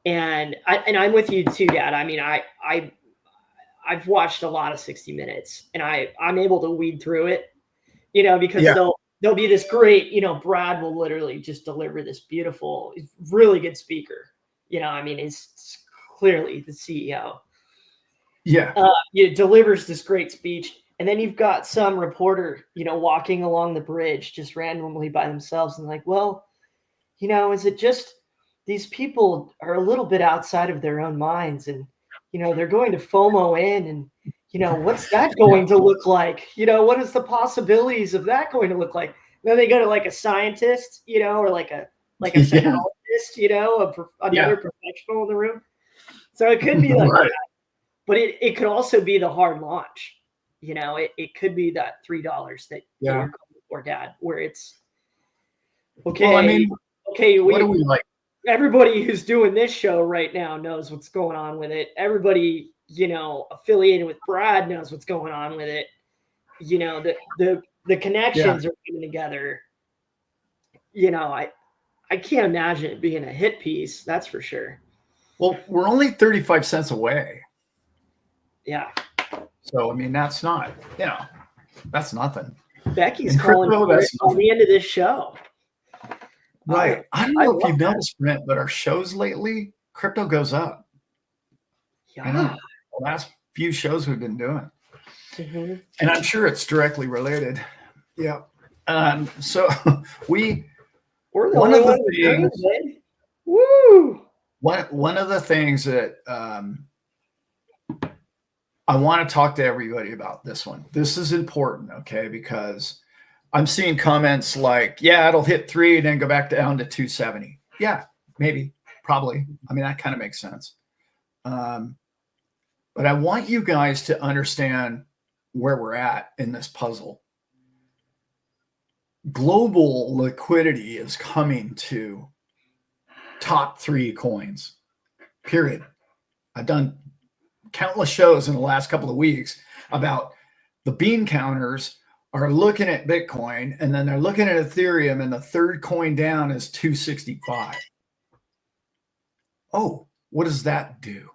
And I'm with you too, Dad. I mean, I've watched a lot of 60 Minutes, and I'm able to weed through it, because Yeah. there'll be this great, Brad will literally just deliver this beautiful, really good speaker. I mean, he's clearly the CEO. Yeah. It delivers this great speech, and then you've got some reporter, walking along the bridge just randomly by themselves, and like, well, is it just these people are a little bit outside of their own minds, and they're going to FOMO in, and what's that going to look like? What is the possibilities of that going to look like? And then they go to like a scientist, or like a Yeah. psychologist, another professional in the room. So it could be like Right. but it could also be the hard launch. It could be that $3 that Yeah. you're going for, Dad, where it's Well, I okay. mean, Okay, what do we like? everybody who's doing this show right now knows what's going on with it. Everybody, affiliated with Brad knows what's going on with it. The connections are coming together. I can't imagine it being a hit piece. That's for sure. Well, we're only 35 cents away. Yeah. So, I mean, that's not, that's nothing. Becky's In calling crypto, for it that's by nothing. the end of this show. Right. I don't I know if love you've that. noticed, Brent, but our shows lately, crypto goes up. I know. Yeah. The last few shows we've been doing. Mm-hmm. And I'm sure it's directly related. Yeah. So We're the one only of the one with things, green, babe. Woo! one of the things that I want to talk to everybody about this one. This is important, okay? Because I'm seeing comments like, yeah, it'll hit 3 and then go back down to 270. Yeah, maybe, probably. I mean, that kind of makes sense. But I want you guys to understand where we're at in this puzzle. global liquidity is coming to top 3 coins, period. I've done countless shows in the last couple of weeks about the bean counters are looking at Bitcoin, and then they're looking at Ethereum, and the third coin down is 265. Oh, what does that do?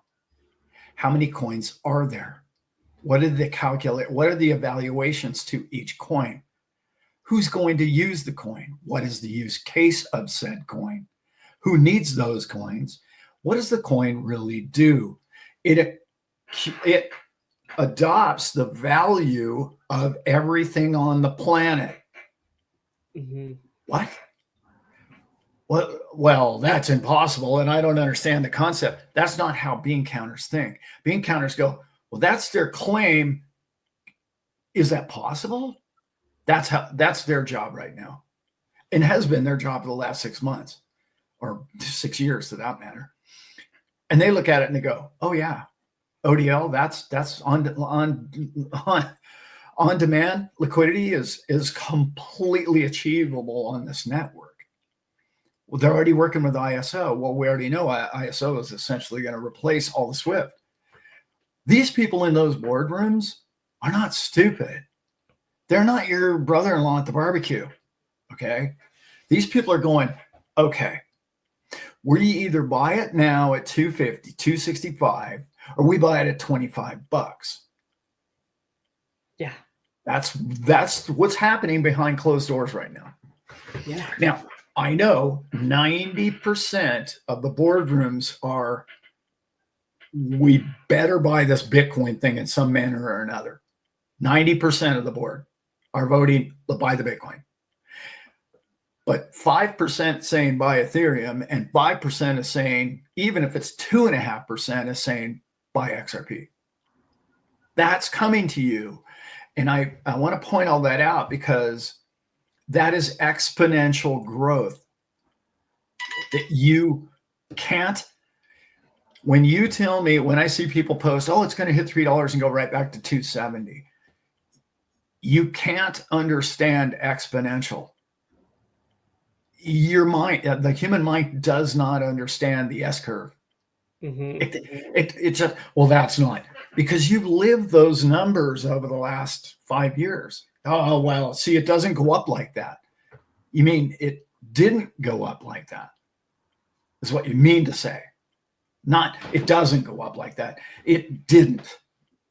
How many coins are there? What did they calculate? What are the evaluations to each coin? Who's going to use the coin? What is the use case of said coin? Who needs those coins? What does the coin really do? It adopts the value of everything on the planet. Mm-hmm. What? Well, that's impossible, and I don't understand the concept. That's not how bean counters think. Bean counters go, well, that's their claim. Is that possible? That's their job right now, and has been their job for the last 6 months or 6 years, for that matter. And they look at it and they go, oh yeah, ODL, that's on demand liquidity is completely achievable on this network. Well, they're already working with ISO. Well, we already know ISO is essentially going to replace all the SWIFT. These people in those boardrooms are not stupid. They're not your brother-in-law at the barbecue, okay? These people are going, okay, we either buy it now at 250, 265, or we buy it at $25. Yeah. That's what's happening behind closed doors right now. Yeah. Now, I know 90% of the boardrooms are, we better buy this Bitcoin thing in some manner or another. 90% of the board are voting to buy the Bitcoin. But 5% saying buy Ethereum, and 5% is saying, even if it's 2.5%, is saying buy XRP. That's coming to you. And I want to point all that out because that is exponential growth that you can't. When you tell me, when I see people post, oh, it's going to hit $3 and go right back to 270, you can't understand exponential. Your mind, the human mind, does not understand the S curve. Mm-hmm. It just, well, that's not, because you've lived those numbers over the last 5 years. Oh, well, see, it doesn't go up like that. You mean it didn't go up like that, is what you mean to say. Not, it doesn't go up like that. It didn't.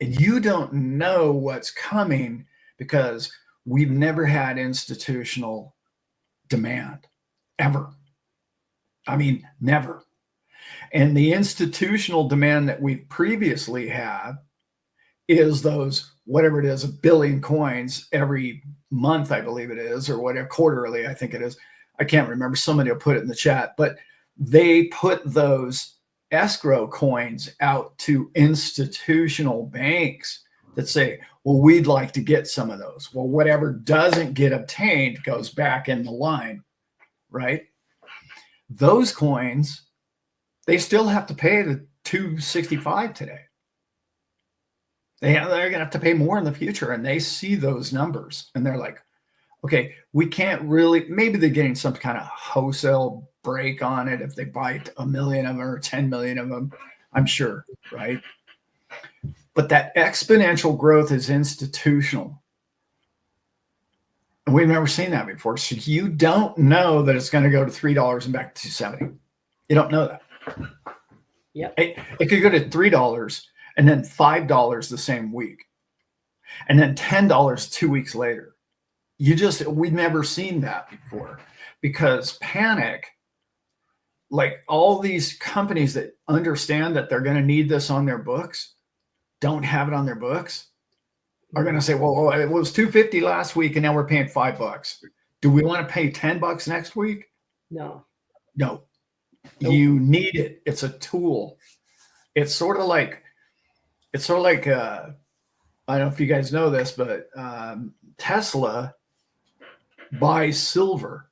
And you don't know what's coming because we've never had institutional demand, ever. I mean, never. And the institutional demand that we've previously had is those, whatever it is, 1 billion coins every month, I believe it is, or whatever, quarterly, I think it is. I can't remember. Somebody will put it in the chat. But they put those escrow coins out to institutional banks that say, well, we'd like to get some of those. Well, whatever doesn't get obtained goes back in the line, right? Those coins, they still have to pay the 265 today. They're going to have to pay more in the future, and they see those numbers, and they're like, okay, we can't really, maybe they're getting some kind of wholesale break on it if they buy 1 million of them or 10 million of them, I'm sure, right? But that exponential growth is institutional. And we've never seen that before. So you don't know that it's going to go to $3 and back to 270. You don't know that. Yeah. It could go to $3 and then $5 the same week, and then $10 2 weeks later. We've never seen that before, because panic, like all these companies that understand that they're going to need this on their books, don't have it on their books, are going to say, well, it was $250 last week and now we're paying $5. Do we want to pay $10 next week? No. Nope. You need it. It's a tool. It's sort of like I don't know if you guys know this, but Tesla buys silver.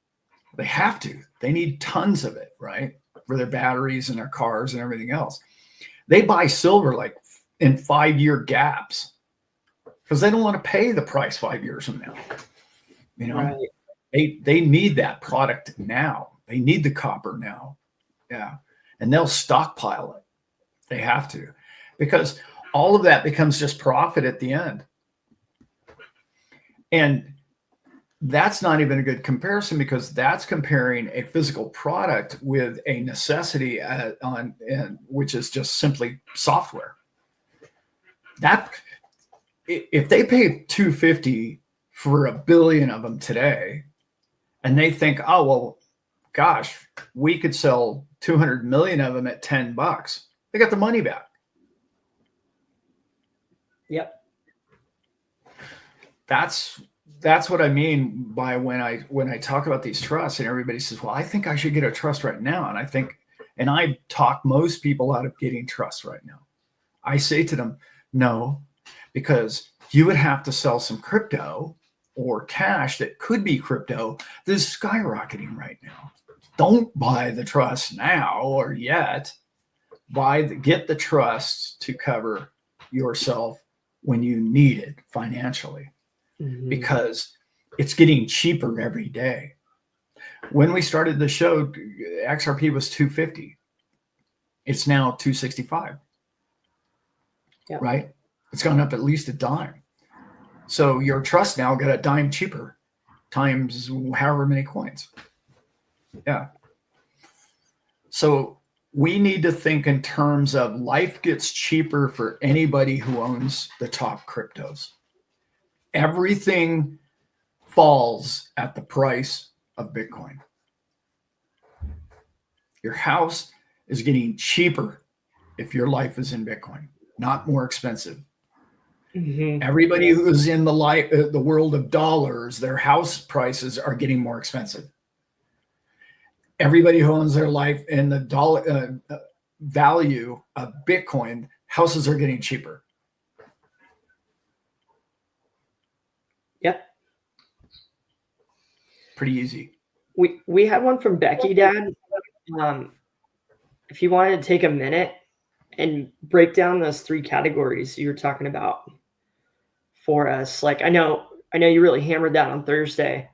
They have to. They need tons of it, right? For their batteries and their cars and everything else. They buy silver like in 5-year gaps because they don't want to pay the price 5 years from now. You know? Right. They need that product now. They need the copper now. Yeah. And they'll stockpile it. They have to, because all of that becomes just profit at the end. And that's not even a good comparison, because that's comparing a physical product with a necessity which is just simply software. That if they pay $250 for 1 billion of them today, and they think, oh well, gosh, we could sell 200 million of them at $10, they got the money back. Yep. That's what I mean by when I talk about these trusts, and everybody says, well, I think I should get a trust right now. And I talk most people out of getting trusts right now. I say to them, no, because you would have to sell some crypto or cash that could be crypto that is skyrocketing right now. Don't buy the trust now or yet. Get the trust to cover yourself when you need it financially, because it's getting cheaper every day. When we started the show, XRP was $250. It's now $265. Yep. Right? It's gone up at least a dime. So your trust now got a dime cheaper times however many coins. Yeah. So we need to think in terms of life gets cheaper for anybody who owns the top cryptos. Everything falls at the price of Bitcoin. Your house is getting cheaper if your life is in Bitcoin, not more expensive. Everybody who's in the world of dollars, their house prices are getting more expensive. Everybody who owns their life in the dollar value of Bitcoin, houses are getting cheaper. Yep. Pretty easy. We had one from Becky, Dad. If you wanted to take a minute and break down those 3 categories you were talking about for us. Like I know you really hammered that on Thursday.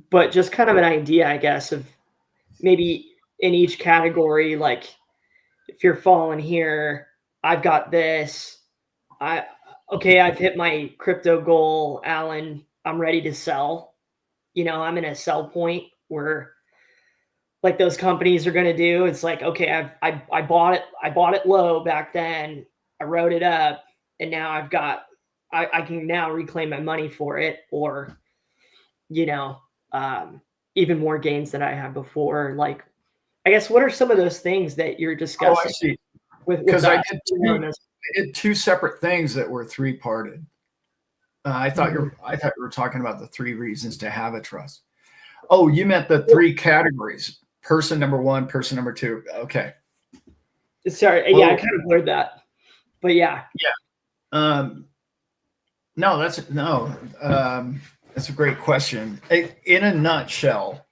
But just kind of an idea, I guess, of maybe in each category, like if you're falling here, I've got this. I've hit my crypto goal, Alan. I'm ready to sell. I'm in a sell point where like those companies are going to do. It's like, okay, I bought it low back then. I wrote it up, and now I can now reclaim my money for it, or, even more gains than I had before. Like, I guess, what are some of those things that you're discussing? Oh, I see. Because I did 2 separate things that were 3-parted. I thought you were talking about the 3 reasons to have a trust. Oh, you meant the 3 categories. Person number 1, person number 2. Okay. Sorry. Well, yeah, I kind of blurred that. But yeah. Yeah. That's a great question. In a nutshell,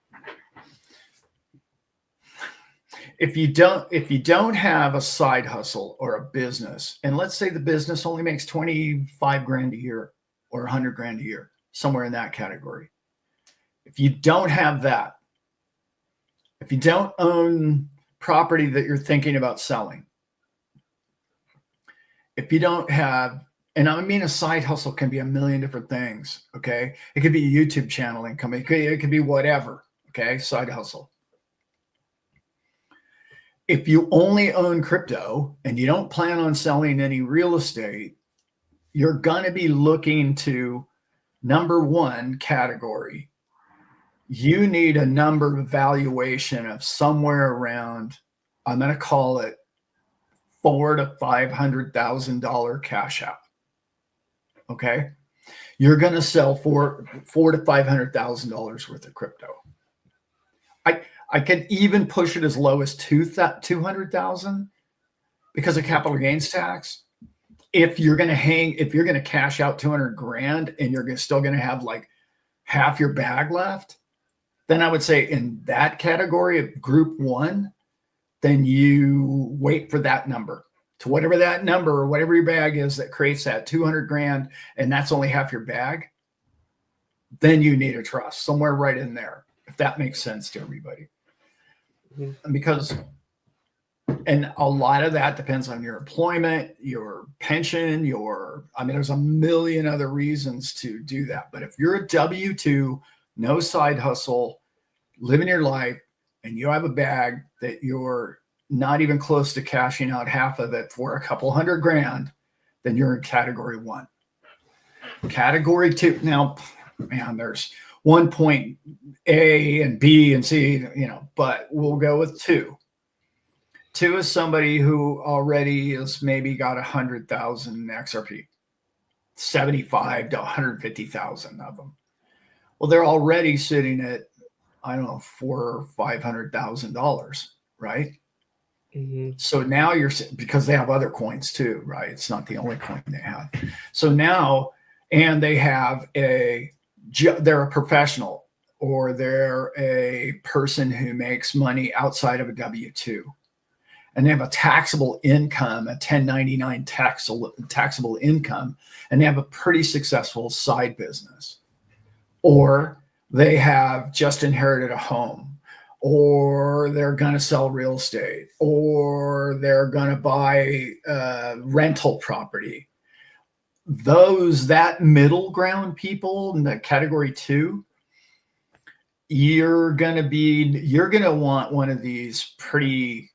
if you don't have a side hustle or a business, and let's say the business only makes 25 grand a year or 100 grand a year, somewhere in that category. If you don't have that, if you don't own property that you're thinking about selling, if you don't have, and I mean, a side hustle can be a million different things. Okay. It could be a YouTube channel income. It could be whatever. Okay. Side hustle. If you only own crypto and you don't plan on selling any real estate, you're going to be looking to number 1 category. You need a number valuation of somewhere around, I'm going to call it $400,000 to $500,000 cash out. Okay. You're going to sell for $400,000 to $500,000 worth of crypto. I can even push it as low as 200,000 because of capital gains tax. If you're going to cash out 200 grand and you're still going to have like half your bag left, then I would say in that category of group 1, then you wait for that number to whatever that number or whatever your bag is that creates that 200 grand. And that's only half your bag. then you need a trust somewhere right in there, if that makes sense to everybody. And because, and a lot of that depends on your employment, your pension, there's a million other reasons to do that. But if you're a W-2, no side hustle, living your life, and you have a bag that you're not even close to cashing out half of it for a couple $100,000, then you're in category 1. Category 2, now, man, there's 1 point A and B and C, but we'll go with 2. 2 is somebody who already has maybe got 100,000 XRP, 75 to 150,000 of them. Well, they're already sitting at, I don't know, $400,000 or $500,000, right? So now because they have other coins too, right? It's not the only coin they have. So now, and they have they're a professional, or they're a person who makes money outside of a W-2, and they have a taxable income, a 1099 taxable income, and they have a pretty successful side business, or they have just inherited a home, or they're going to sell real estate, or they're going to buy rental property. That middle ground people in the category 2, you're going to want one of these pretty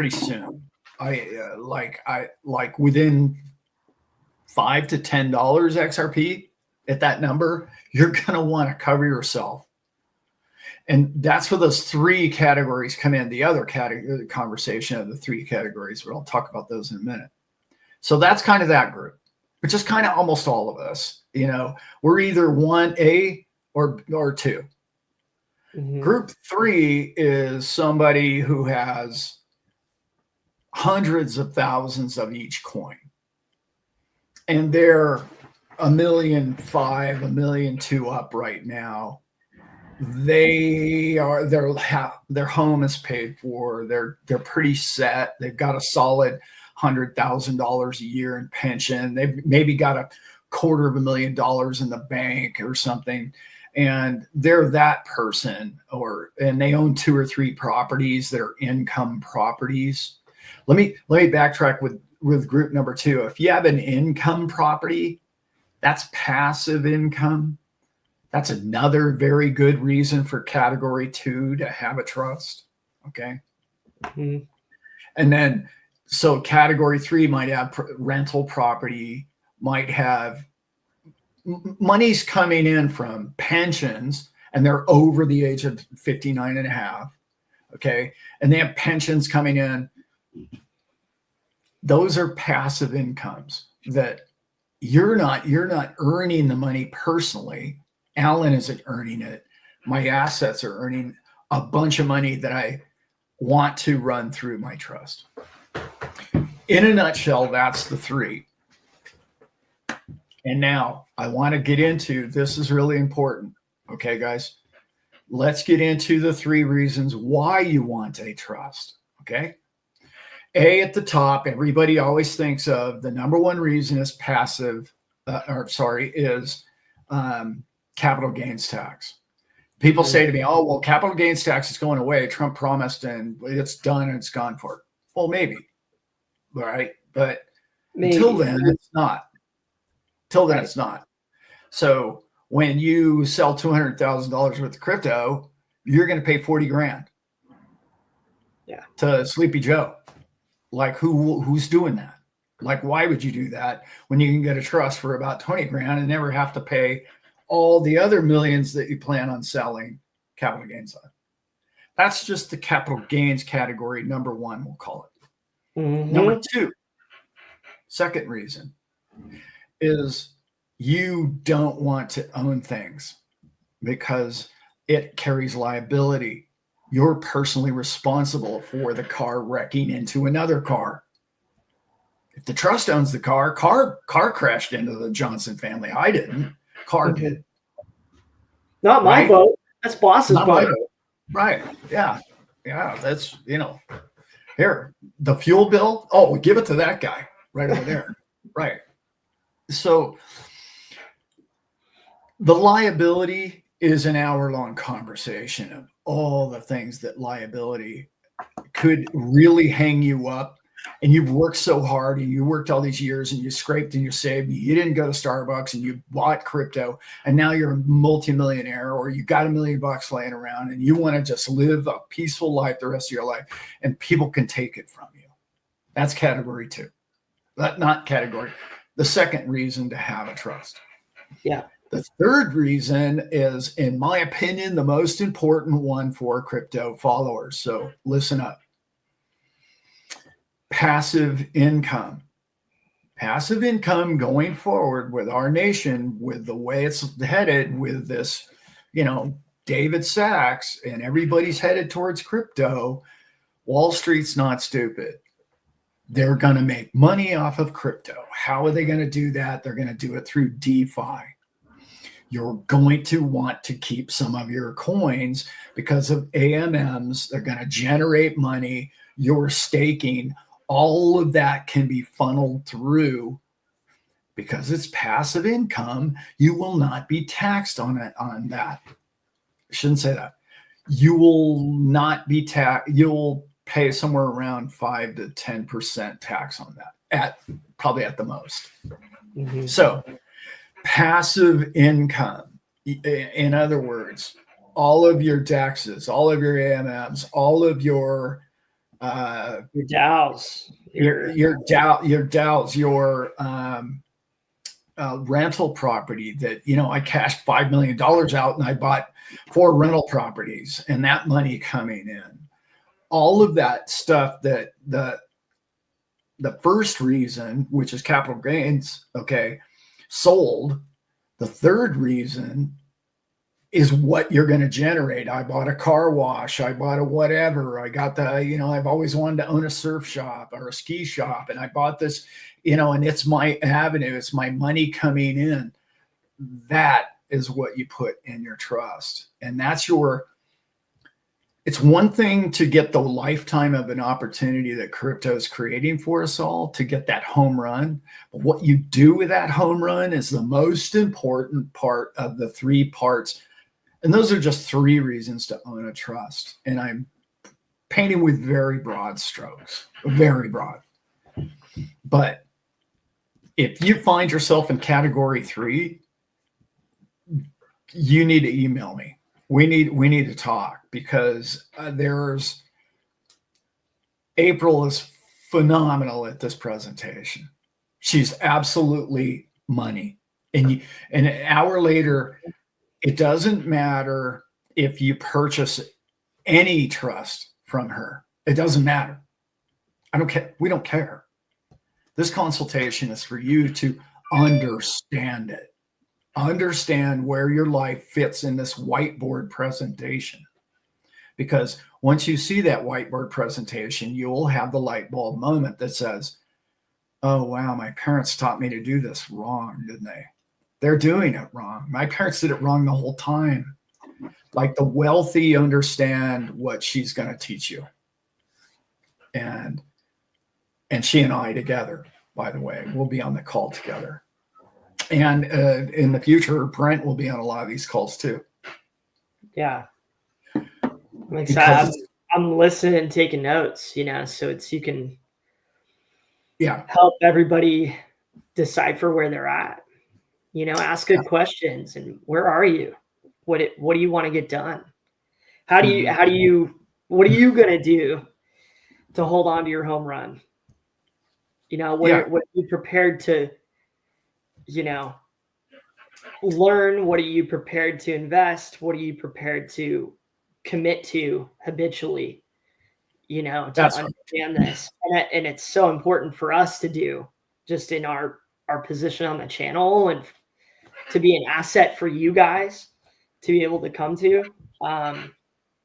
soon. Like within $5 to $10 XRP at that number, you're going to want to cover yourself. And that's where those 3 categories come in. The other conversation of the 3 categories, but I'll talk about those in a minute. So that's kind of that group, which is kind of almost all of us. We're either 1A or 2. Group 3 is somebody who has hundreds of thousands of each coin, and they're $1.5 million, $1.2 million up right now. Their home is paid for. They're pretty set. They've got a solid $100,000 a year in pension. They've maybe got $250,000 in the bank or something, and they're that person. And they own 2 or 3 properties that are income properties. Let me backtrack with group number 2. If you have an income property, that's passive income. That's another very good reason for category 2 to have a trust. Okay. And then, so category 3 might have rental property, might have money's coming in from pensions, and they're over the age of 59 and a half. Okay. And they have pensions coming in. Those are passive incomes that you're not earning the money personally. Alan isn't earning it. My assets are earning a bunch of money that I want to run through my trust. In a nutshell, that's the 3. And now I want to get into, this is really important. Okay, guys, let's get into the 3 reasons why you want a trust. Okay. A at the top, everybody always thinks of the number 1 reason is capital gains tax. People say to me, oh, well, capital gains tax is going away. Trump promised and it's done and it's gone for it. Well, maybe. Right. But until then, it's not. It's not. So when you sell $200,000 worth of crypto, you're going to pay $40,000. Yeah. To Sleepy Joe. Like who's doing that? Like, why would you do that when you can get a trust for about $20,000 and never have to pay all the other millions that you plan on selling capital gains on? That's just the capital gains category, number 1, we'll call it. Number 2, second reason is you don't want to own things because it carries liability. You're personally responsible for the car wrecking into another car. If the trust owns the car crashed into the Johnson family. I didn't. Car did. Not my boat. That's boss's boat. Right. Yeah. Yeah. That's, here, the fuel bill. Oh, we'll give it to that guy right over there. Right. So The liability is an hour-long conversation of all the things that liability could really hang you up. And you've worked so hard and you worked all these years and you scraped and you saved. You didn't go to Starbucks and you bought crypto and now you're a multimillionaire, or you got $1 million laying around and you want to just live a peaceful life the rest of your life, and people can take it from you. That's category 2. Not category. The second reason to have a trust. Yeah. The third reason is, in my opinion, the most important one for crypto followers. So listen up. Passive income. Passive income going forward with our nation, with the way it's headed, with this, David Sachs, and everybody's headed towards crypto. Wall Street's not stupid. They're going to make money off of crypto. How are they going to do that? They're going to do it through DeFi. You're going to want to keep some of your coins because of AMMs. They're going to generate money. You're staking. All of that can be funneled through, because it's passive income. You will not be taxed on that. I shouldn't say that. You will not be taxed. You'll pay somewhere around 5 to 10% tax on that, probably at the most. Mm-hmm. So passive income, in other words, all of your DEXs, all of your AMMs, all of your DAOs, your DAOs, your rental property that, I cashed $5 million out and I bought 4 rental properties, and that money coming in. All of that stuff, that the first reason, which is capital gains, sold. The third reason is what you're going to generate. I bought a car wash. I bought a whatever. I got I've always wanted to own a surf shop or a ski shop. And I bought this, and it's my avenue. It's my money coming in. That is what you put in your trust. And it's one thing to get the lifetime of an opportunity that crypto is creating for us all, to get that home run. But what you do with that home run is the most important part of the 3 parts. And those are just 3 reasons to own a trust. And I'm painting with very broad strokes, very broad. But if you find yourself in category 3, you need to email me. We need to talk, because April is phenomenal at this presentation. She's absolutely money. And an hour later, it doesn't matter if you purchase any trust from her. It doesn't matter. I don't care. We don't care. This consultation is for you to understand it. Understand where your life fits in this whiteboard presentation. Because once you see that whiteboard presentation, you'll have the light bulb moment that says, oh, wow, my parents taught me to do this wrong, didn't they? They're doing it wrong. My parents did it wrong the whole time. Like, the wealthy understand what she's going to teach you. And she and I together, by the way, we'll be on the call together. And in the future, Brent will be on a lot of these calls too. Yeah. I'm excited. I'm listening and taking notes, so you can help everybody decipher where they're at. Ask good questions. And where are you? What do you want to get done? What are you going to do to hold on to your home run? What are you prepared to, learn? What are you prepared to invest? What are you prepared to commit to habitually, to understand this? And it's so important for us to do, just in our position on the channel, and to be an asset for you guys to be able to come to.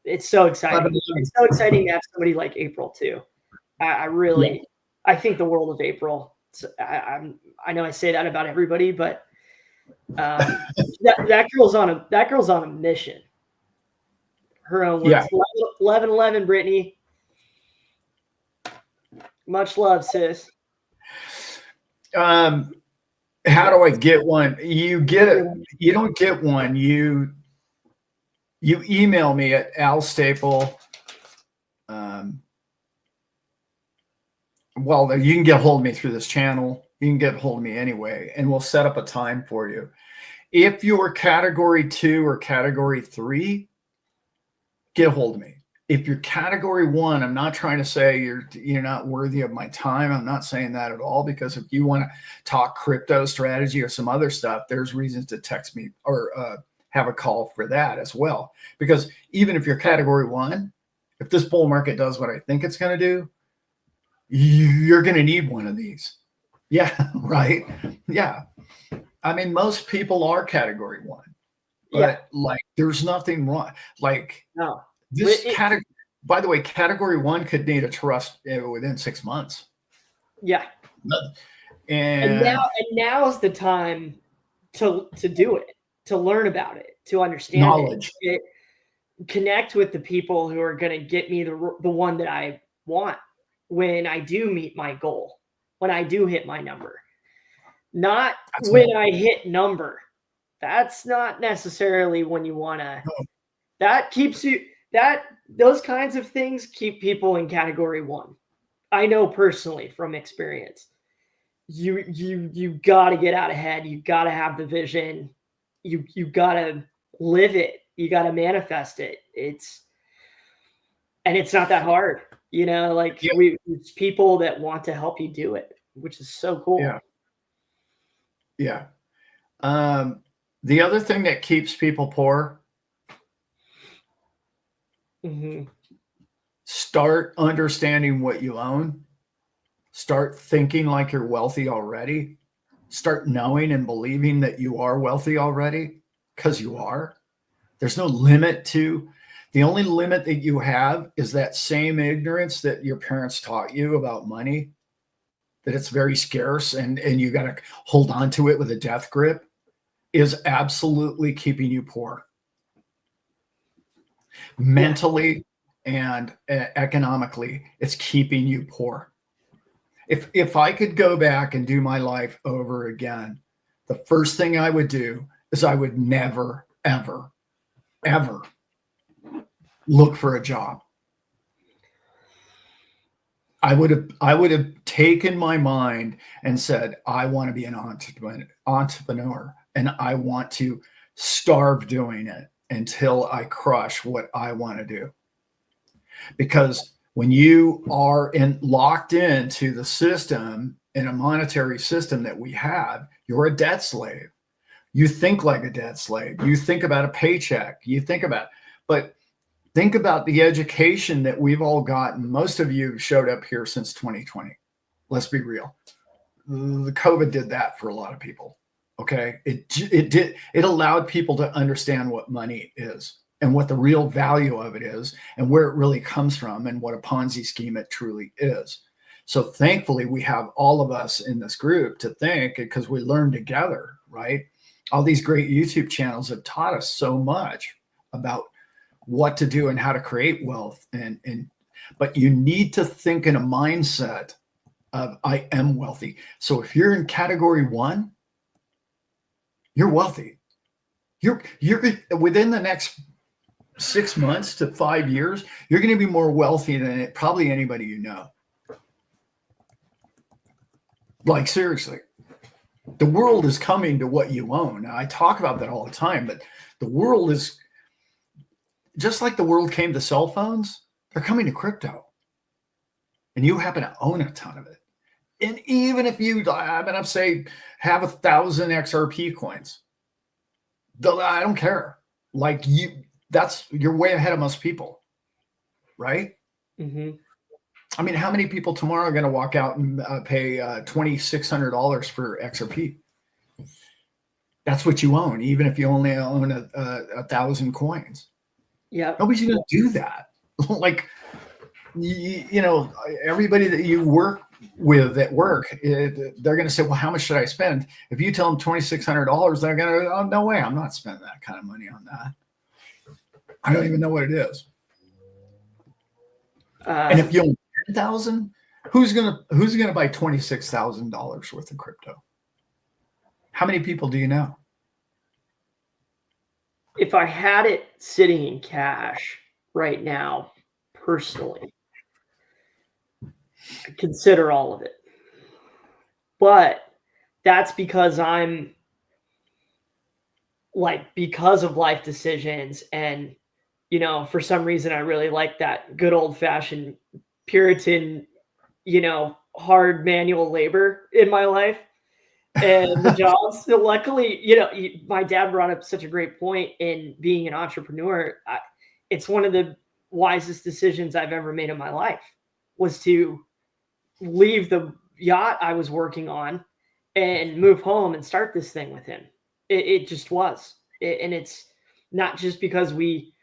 It's so exciting. It's so exciting to have somebody like April too. I think the world of April. I know I say that about everybody, but that girl's on a mission. Her own words. 11, Brittany. Much love, sis. How do I get one? You get it. You don't get one. You email me at Al Staple. Well, you can get a hold of me through this channel. You can get a hold of me anyway, and we'll set up a time for you. If you're category 2 or category 3, get a hold of me. If you're category 1, I'm not trying to say you're not worthy of my time. I'm not saying that at all, because if you want to talk crypto strategy or some other stuff, there's reasons to text me or have a call for that as well. Because even if you're category 1, if this bull market does what I think it's going to do, you're going to need one of these. Yeah, right. Yeah. I mean, most people are category 1, but like, there's nothing wrong. Like, no. This category, by the way, category 1 could need a trust within 6 months. Yeah. And now's the time to do it, to learn about it, to understand knowledge. Connect with the people who are going to get me the one that I want when I do meet my goal, when I do hit my number. Not when I hit number. That's not necessarily when you want to. No. That keeps you. Those kinds of things keep people in category 1. I know personally from experience. You got to get out ahead. You got to have the vision. You got to live it. You got to manifest it. It's not that hard. It's people that want to help you do it, which is so cool. Yeah. Yeah. The other thing that keeps people poor. Start understanding what you own. Start thinking like you're wealthy already. Start knowing and believing that you are wealthy already, because you are. There's no limit to. The only limit that you have is that same ignorance that your parents taught you about money, that it's very scarce and you got to hold on to it with a death grip, is absolutely keeping you poor. Mentally and economically, it's keeping you poor. If I could go back and do my life over again, the first thing I would do is I would never, ever, ever look for a job. I would have taken my mind and said, I want to be an entrepreneur, and I want to starve doing it until I crush what I want to do. Because when you are locked into the system, in a monetary system that we have, you're a debt slave. You think like a debt slave. You think about a paycheck. But think about the education that we've all gotten. Most of you showed up here since 2020. Let's be real. The COVID did that for a lot of people. Okay. It allowed people to understand what money is and what the real value of it is and where it really comes from and what a Ponzi scheme it truly is. So thankfully, we have all of us in this group to think, because we learn together, right? All these great YouTube channels have taught us so much about what to do and how to create wealth. But you need to think in a mindset of, I am wealthy. So if you're in category 1, you're wealthy. You're within the next 6 months to 5 years, you're going to be more wealthy than probably anybody you know. Like, seriously, the world is coming to what you own. Now, I talk about that all the time, but the world is just like the world came to cell phones. They're coming to crypto, and you happen to own a ton of it. And even if you, say, have 1,000 XRP coins, I don't care. Like, you're way ahead of most people, right? I mean, how many people tomorrow are going to walk out and pay $2,600 for XRP? That's what you own, even if you only own 1,000 coins. Yeah, nobody's going to do that. Like, everybody that you work with at work, they're going to say, well, how much should I spend? If you tell them $2,600, they're going to, oh, no way, I'm not spending that kind of money on that. I don't even know what it is. And if you own 10,000, who's gonna buy $26,000 worth of crypto? How many people do you know? If I had it sitting in cash right now, personally, I consider all of it. But that's because I'm like, because of life decisions and, for some reason I really like that good old fashioned Puritan, hard manual labor in my life and the jobs. So luckily, my dad brought up such a great point in being an entrepreneur. It's one of the wisest decisions I've ever made in my life was to leave the yacht I was working on and move home and start this thing with him. It just was. And it's not just because we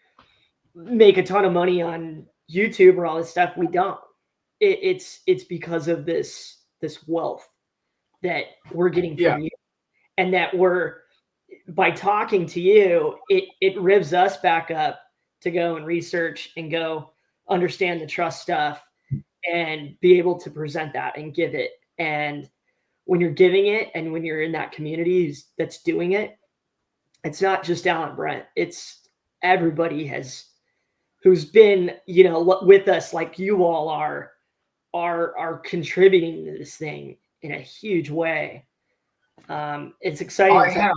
make a ton of money on YouTube or all this stuff. We don't. It's because of this wealth that we're getting Yeah. from you, and that we're by talking to you, it revs us back up to go and research and go understand the trust stuff and be able to present that and give it. And when you're giving it and when you're in that community that's doing it, it's not just Alan Brent. It's everybody who's been, with us like you all are contributing to this thing in a huge way. It's exciting I have.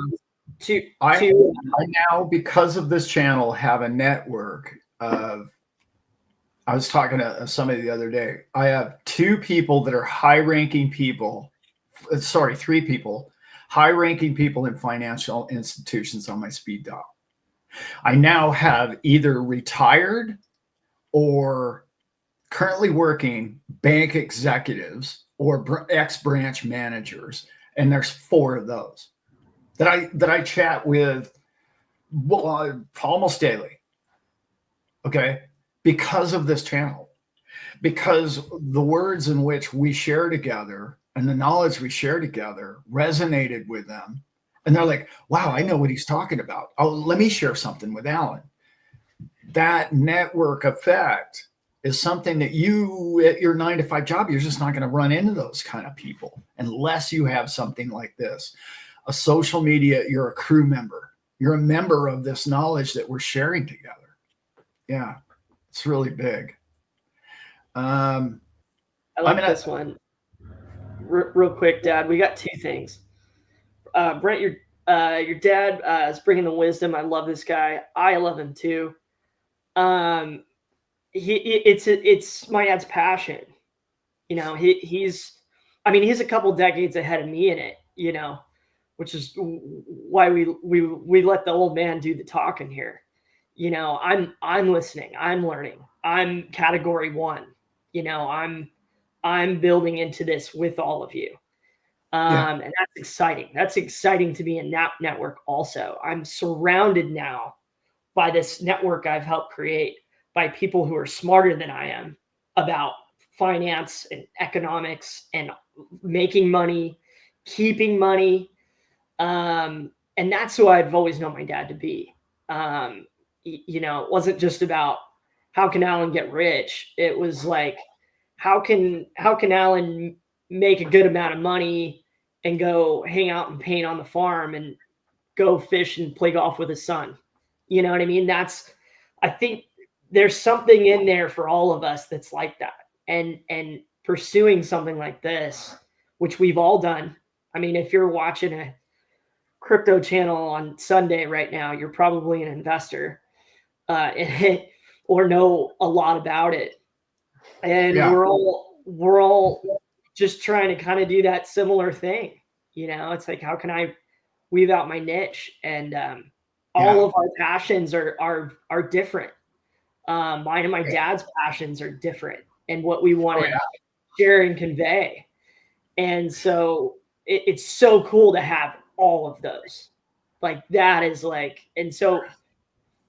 to I now, because of this channel, have a network of. I was talking to somebody the other day. I have 2 people that are high-ranking people. Sorry, 3 people, high-ranking people in financial institutions on my speed dial. I now have either retired or currently working bank executives or ex-branch managers, and there's 4 of those that I chat with almost daily. Okay, because of this channel, because the words in which we share together and the knowledge we share together resonated with them, and they're like, "Wow, I know what he's talking about. Oh, let me share something with Alan." That network effect is something that you, at your 9-to-5 job, you're just not going to run into those kind of people unless you have something like this. A social media, you're a crew member. You're a member of this knowledge that we're sharing together. Yeah, it's really big. I like this one. Real quick, Dad. We got 2 things. Brent, your dad is bringing the wisdom. I love this guy. I love him too. It's my dad's passion. He's a couple decades ahead of me in it. Which is why we let the old man do the talking here. I'm listening. I'm learning. I'm category 1. I'm building into this with all of you. And that's exciting. That's exciting to be in that network also. I'm surrounded now by this network I've helped create by people who are smarter than I am about finance and economics and making money, keeping money. And that's who I've always known my dad to be. It wasn't just about how can Alan get rich. It was like, how can Alan make a good amount of money and go hang out and paint on the farm and go fish and play golf with his son. You know what I mean? I think there's something in there for all of us that's like that. And pursuing something like this, which we've all done. I mean, if you're watching a crypto channel on Sunday right now, you're probably an investor in it or know a lot about it. And we're all just trying to kind of do that similar thing. It's like, how can I weave out my niche? And all of our passions are different. Mine and my dad's passions are different, and what we want to share and convey. And so it's so cool to have all of those. Like that is like, and so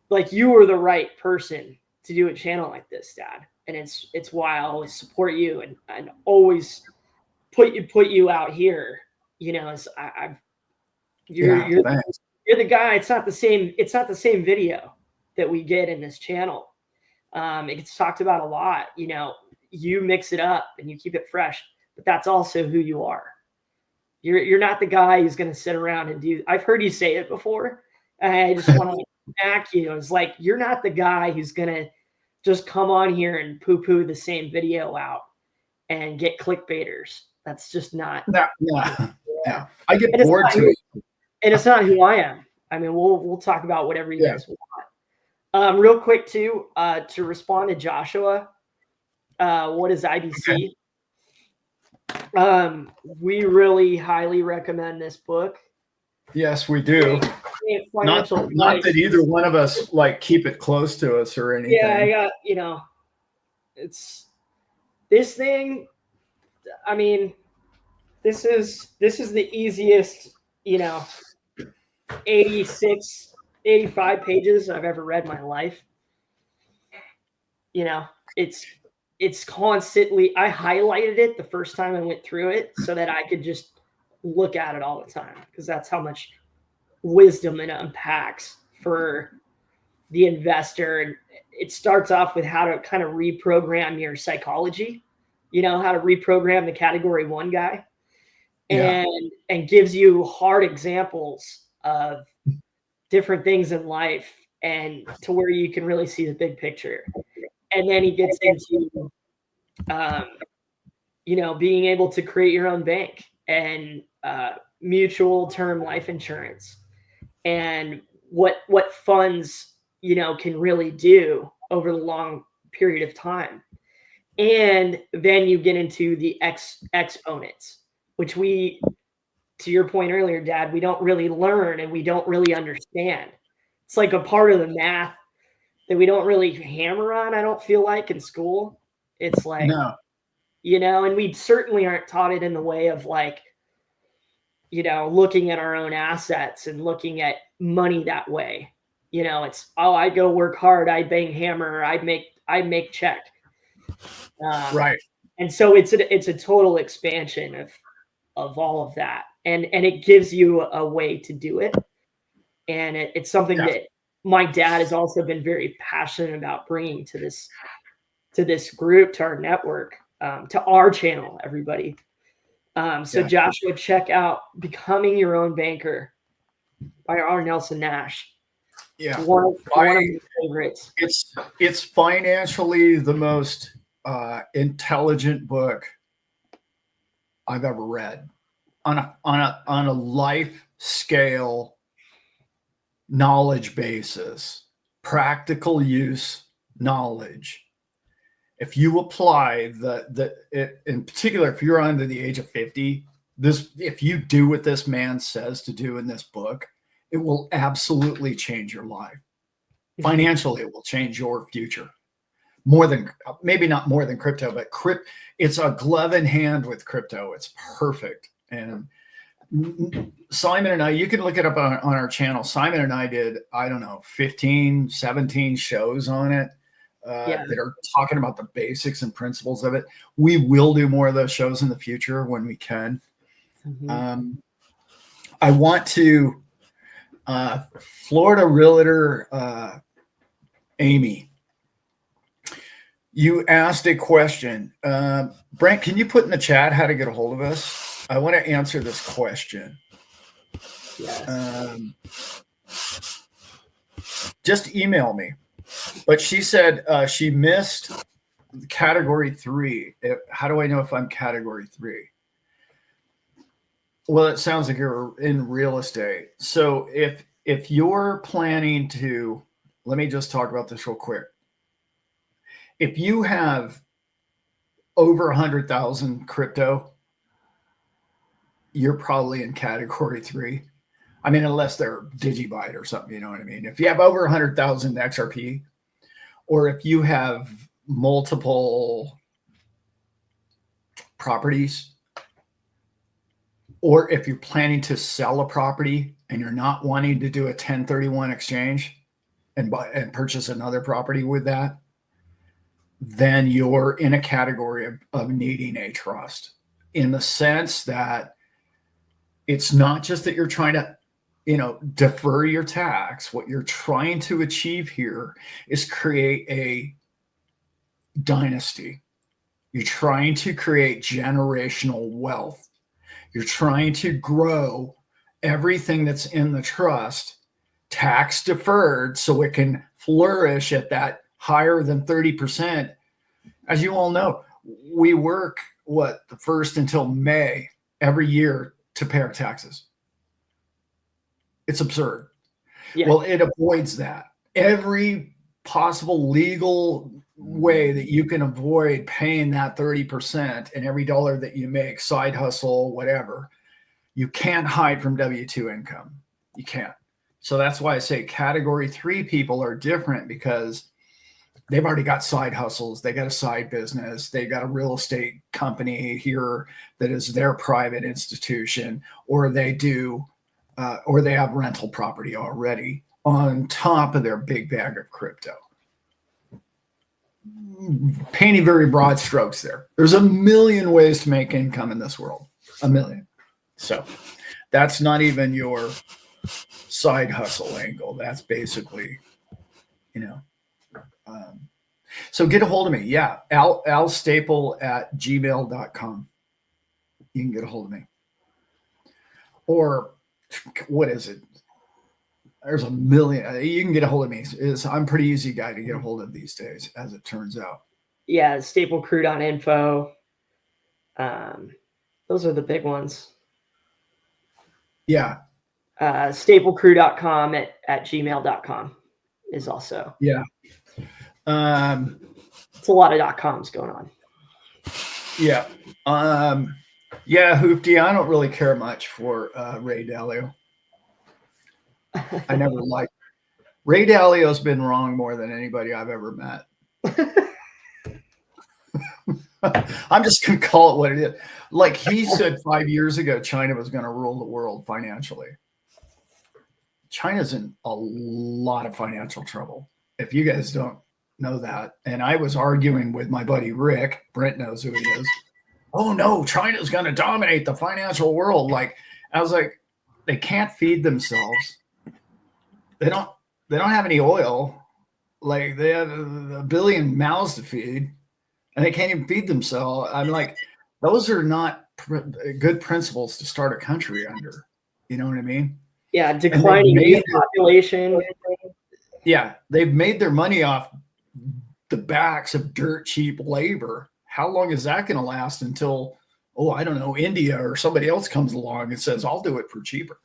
like you were the right person to do a channel like this, Dad. And it's why I always support you and always put you out here. As you're the guy. It's not the same video that we get in this channel. It gets talked about a lot. You mix it up and you keep it fresh, but that's also who you are. You're not the guy who's going to sit around and do. I've heard you say it before. I just want to back you. It's like you're not the guy who's going to just come on here and poo-poo the same video out and get clickbaiters. That's just not. No. I get bored to it. And it's not who I am. I mean, we'll talk about whatever you guys want. Real quick too, to respond to Joshua, what is IBC? Okay. We really highly recommend this book. Yes, we do. Not that either one of us like keep it close to us or anything. Yeah, I got, it's this thing. I mean, this is the easiest, 86, 85 pages I've ever read in my life. It's constantly, I highlighted it the first time I went through it so that I could just look at it all the time, because that's how much wisdom it unpacks for the investor. And it starts off with how to kind of reprogram your psychology, how to reprogram the category 1 guy, and gives you hard examples of different things in life, and to where you can really see the big picture. And then he gets into, being able to create your own bank and mutual term life insurance, and what funds, can really do over the long period of time. And then you get into the exponents, which to your point earlier, Dad, we don't really learn and we don't really understand. It's like a part of the math that we don't really hammer on, I don't feel like, in school. It's like, no. And we certainly aren't taught it in the way of like, looking at our own assets and looking at money that way. It's, I go work hard, I bang hammer, I make check. Right. And so it's a total expansion of all of that. And it gives you a way to do it. And it's something that my dad has also been very passionate about bringing to this group, to our network, to our channel, everybody. Joshua, check out Becoming Your Own Banker by R. Nelson Nash. Yeah. One of my favorites. It's financially the most intelligent book I've ever read on a life scale knowledge basis, practical use knowledge. If you apply in particular, if you're under the age of 50, if you do what this man says to do in this book, it will absolutely change your life. Financially, it will change your future. Maybe not more than crypto, but it's a glove in hand with crypto. It's perfect. And Simon and I, you can look it up on our channel. Simon and I did, 15, 17 shows on it that are talking about the basics and principles of it. We will do more of those shows in the future when we can. Mm-hmm. I want to, Florida Realtor, Amy, you asked a question. Brent, can you put in the chat how to get a hold of us? I want to answer this question. Yes. Just email me. But she said she missed category 3. How do I know if I'm category 3? Well, it sounds like you're in real estate. So if you're planning to, let me just talk about this real quick. If you have over 100,000 crypto, you're probably in category 3. I mean, unless they're Digibyte or something, you know what I mean? If you have over 100,000 XRP, or if you have multiple properties, or if you're planning to sell a property and you're not wanting to do a 1031 exchange and purchase another property with that, then you're in a category of needing a trust, in the sense that it's not just that you're trying to, defer your tax. What you're trying to achieve here is create a dynasty. You're trying to create generational wealth. You're trying to grow everything that's in the trust tax deferred so it can flourish at that higher than 30%. As you all know, we work the first until May every year to pay our taxes. It's absurd. Yeah. Well, it avoids that. Every possible legal way that you can avoid paying that 30% and every dollar that you make, side hustle, whatever, you can't hide from W-2 income. You can't. So that's why I say category 3 people are different, because they've already got side hustles. They got a side business. They got a real estate company here that is their private institution, or they do, or they have rental property already on top of their big bag of crypto. Painting very broad strokes there. There's a million ways to make income in this world. A million. So that's not even your side hustle angle. That's basically, so get a hold of me. Yeah. alstaple@gmail.com. You can get a hold of me. Or what is it? There's a million. You can get a hold of me. I'm a pretty easy guy to get a hold of these days, as it turns out. Yeah, staplecrew.info. Those are the big ones. Yeah. Staplecrew.com at gmail.com is also. Yeah. It's a lot of .coms going on. Yeah. Yeah, Hoopty, I don't really care much for Ray Dalio. I never liked Ray Dalio's been wrong more than anybody I've ever met. I'm just going to call it what it is. Like he said 5 years ago, China was going to rule the world financially. China's in a lot of financial trouble. If you guys don't know that. And I was arguing with my buddy Rick. Brent knows who he is. Oh no, China's going to dominate the financial world. Like, I was like, they can't feed themselves. They don't have any oil. Like, they have a billion mouths to feed, and they can't even feed themselves. I'm like, those are not good principles to start a country under. You know what I mean? Yeah, declining youth population. Yeah, they've made their money off the backs of dirt cheap labor. How long is that going to last until, I don't know, India or somebody else comes along and says, I'll do it for cheaper?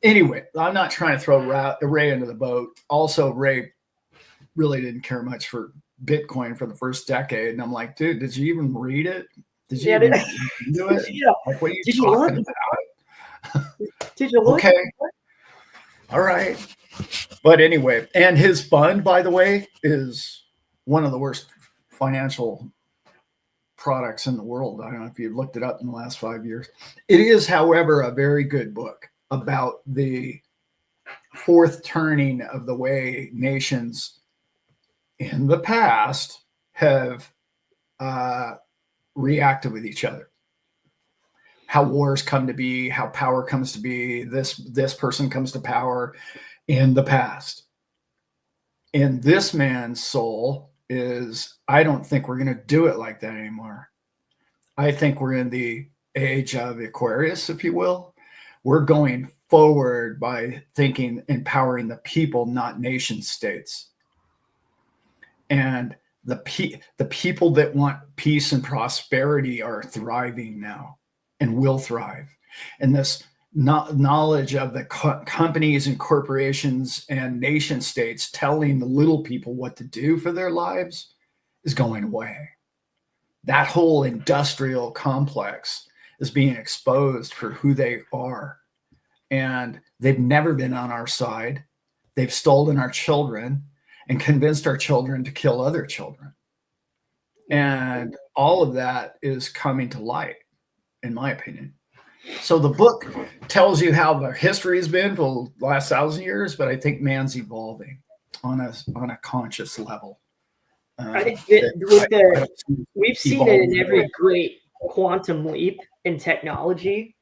Anyway, I'm not trying to throw Ray into the boat. Also, Ray really didn't care much for Bitcoin for the first decade. And I'm like, dude, did you even read it? Did you even do it? Yeah. Like, what are you talking about? Did you look? Okay. All right. But anyway, and his fund, by the way, is one of the worst financial products in the world. I don't know if you've looked it up in the last 5 years. It is, however, a very good book about the fourth turning of the way nations in the past have reacted with each other. How wars come to be, how power comes to be, this person comes to power in the past. And this man's soul is, I don't think we're going to do it like that anymore. I think we're in the age of Aquarius, if you will. We're going forward by thinking, empowering the people, not nation states. And the people that want peace and prosperity are thriving now and will thrive. And this knowledge of the companies and corporations and nation states telling the little people what to do for their lives is going away. That whole industrial complex is being exposed for who they are. And they've never been on our side. They've stolen our children and convinced our children to kill other children. And all of that is coming to light, in my opinion. So the book tells you how the history has been for the last 1,000 years, but I think man's evolving on a conscious level. We've seen it in every great quantum leap in technology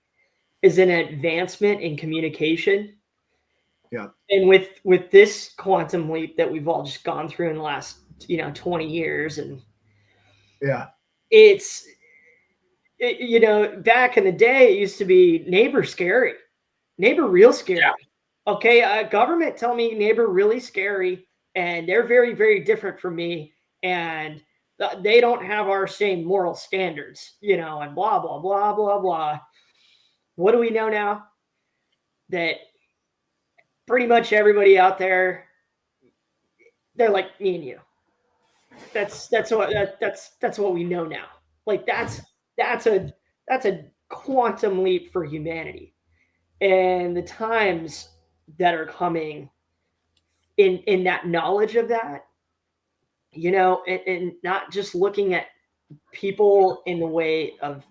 is an advancement in communication. Yeah. And with this quantum leap that we've all just gone through in the last 20 years, and yeah, it's back in the day, it used to be neighbor scary, neighbor real Yeah. scary. Okay, government tell me neighbor really scary, and they're very, very different from me, and they don't have our same moral standards, and blah blah blah blah blah. What do we know now? That pretty much everybody out there, they're like me and you. That's what we know now. Like that's a quantum leap for humanity, and the times that are coming in that knowledge of that, and not just looking at people in the way of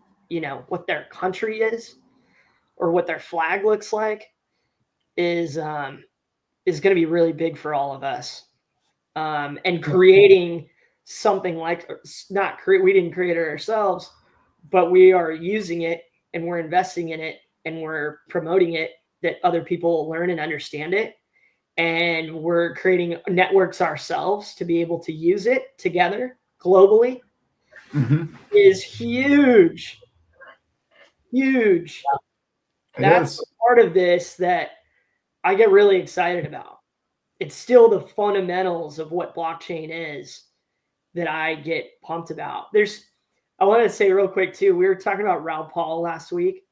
what their country is or what their flag looks like is going to be really big for all of us. And creating something like not create we didn't create it ourselves, but we are using it and we're investing in it and we're promoting it that other people learn and understand it, and we're creating networks ourselves to be able to use it together globally is huge. That's the part of this that I get really excited about. It's still the fundamentals of what blockchain is that I get pumped about. I want to say real quick too, we were talking about Raul Paul last week,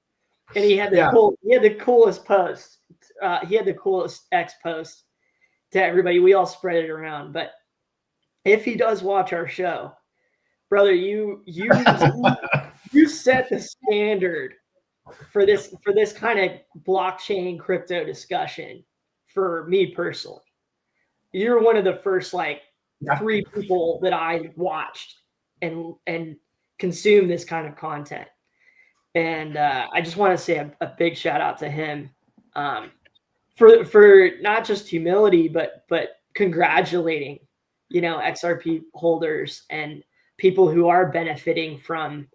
and he had the coolest post. He had the coolest X post to everybody. We all spread it around. But if he does watch our show, brother, you set the standard for this kind of blockchain crypto discussion for me personally. You're one of the first 3 people that I watched and consume this kind of content. And I just want to say a big shout out to him for not just humility, but congratulating, XRP holders and people who are benefiting from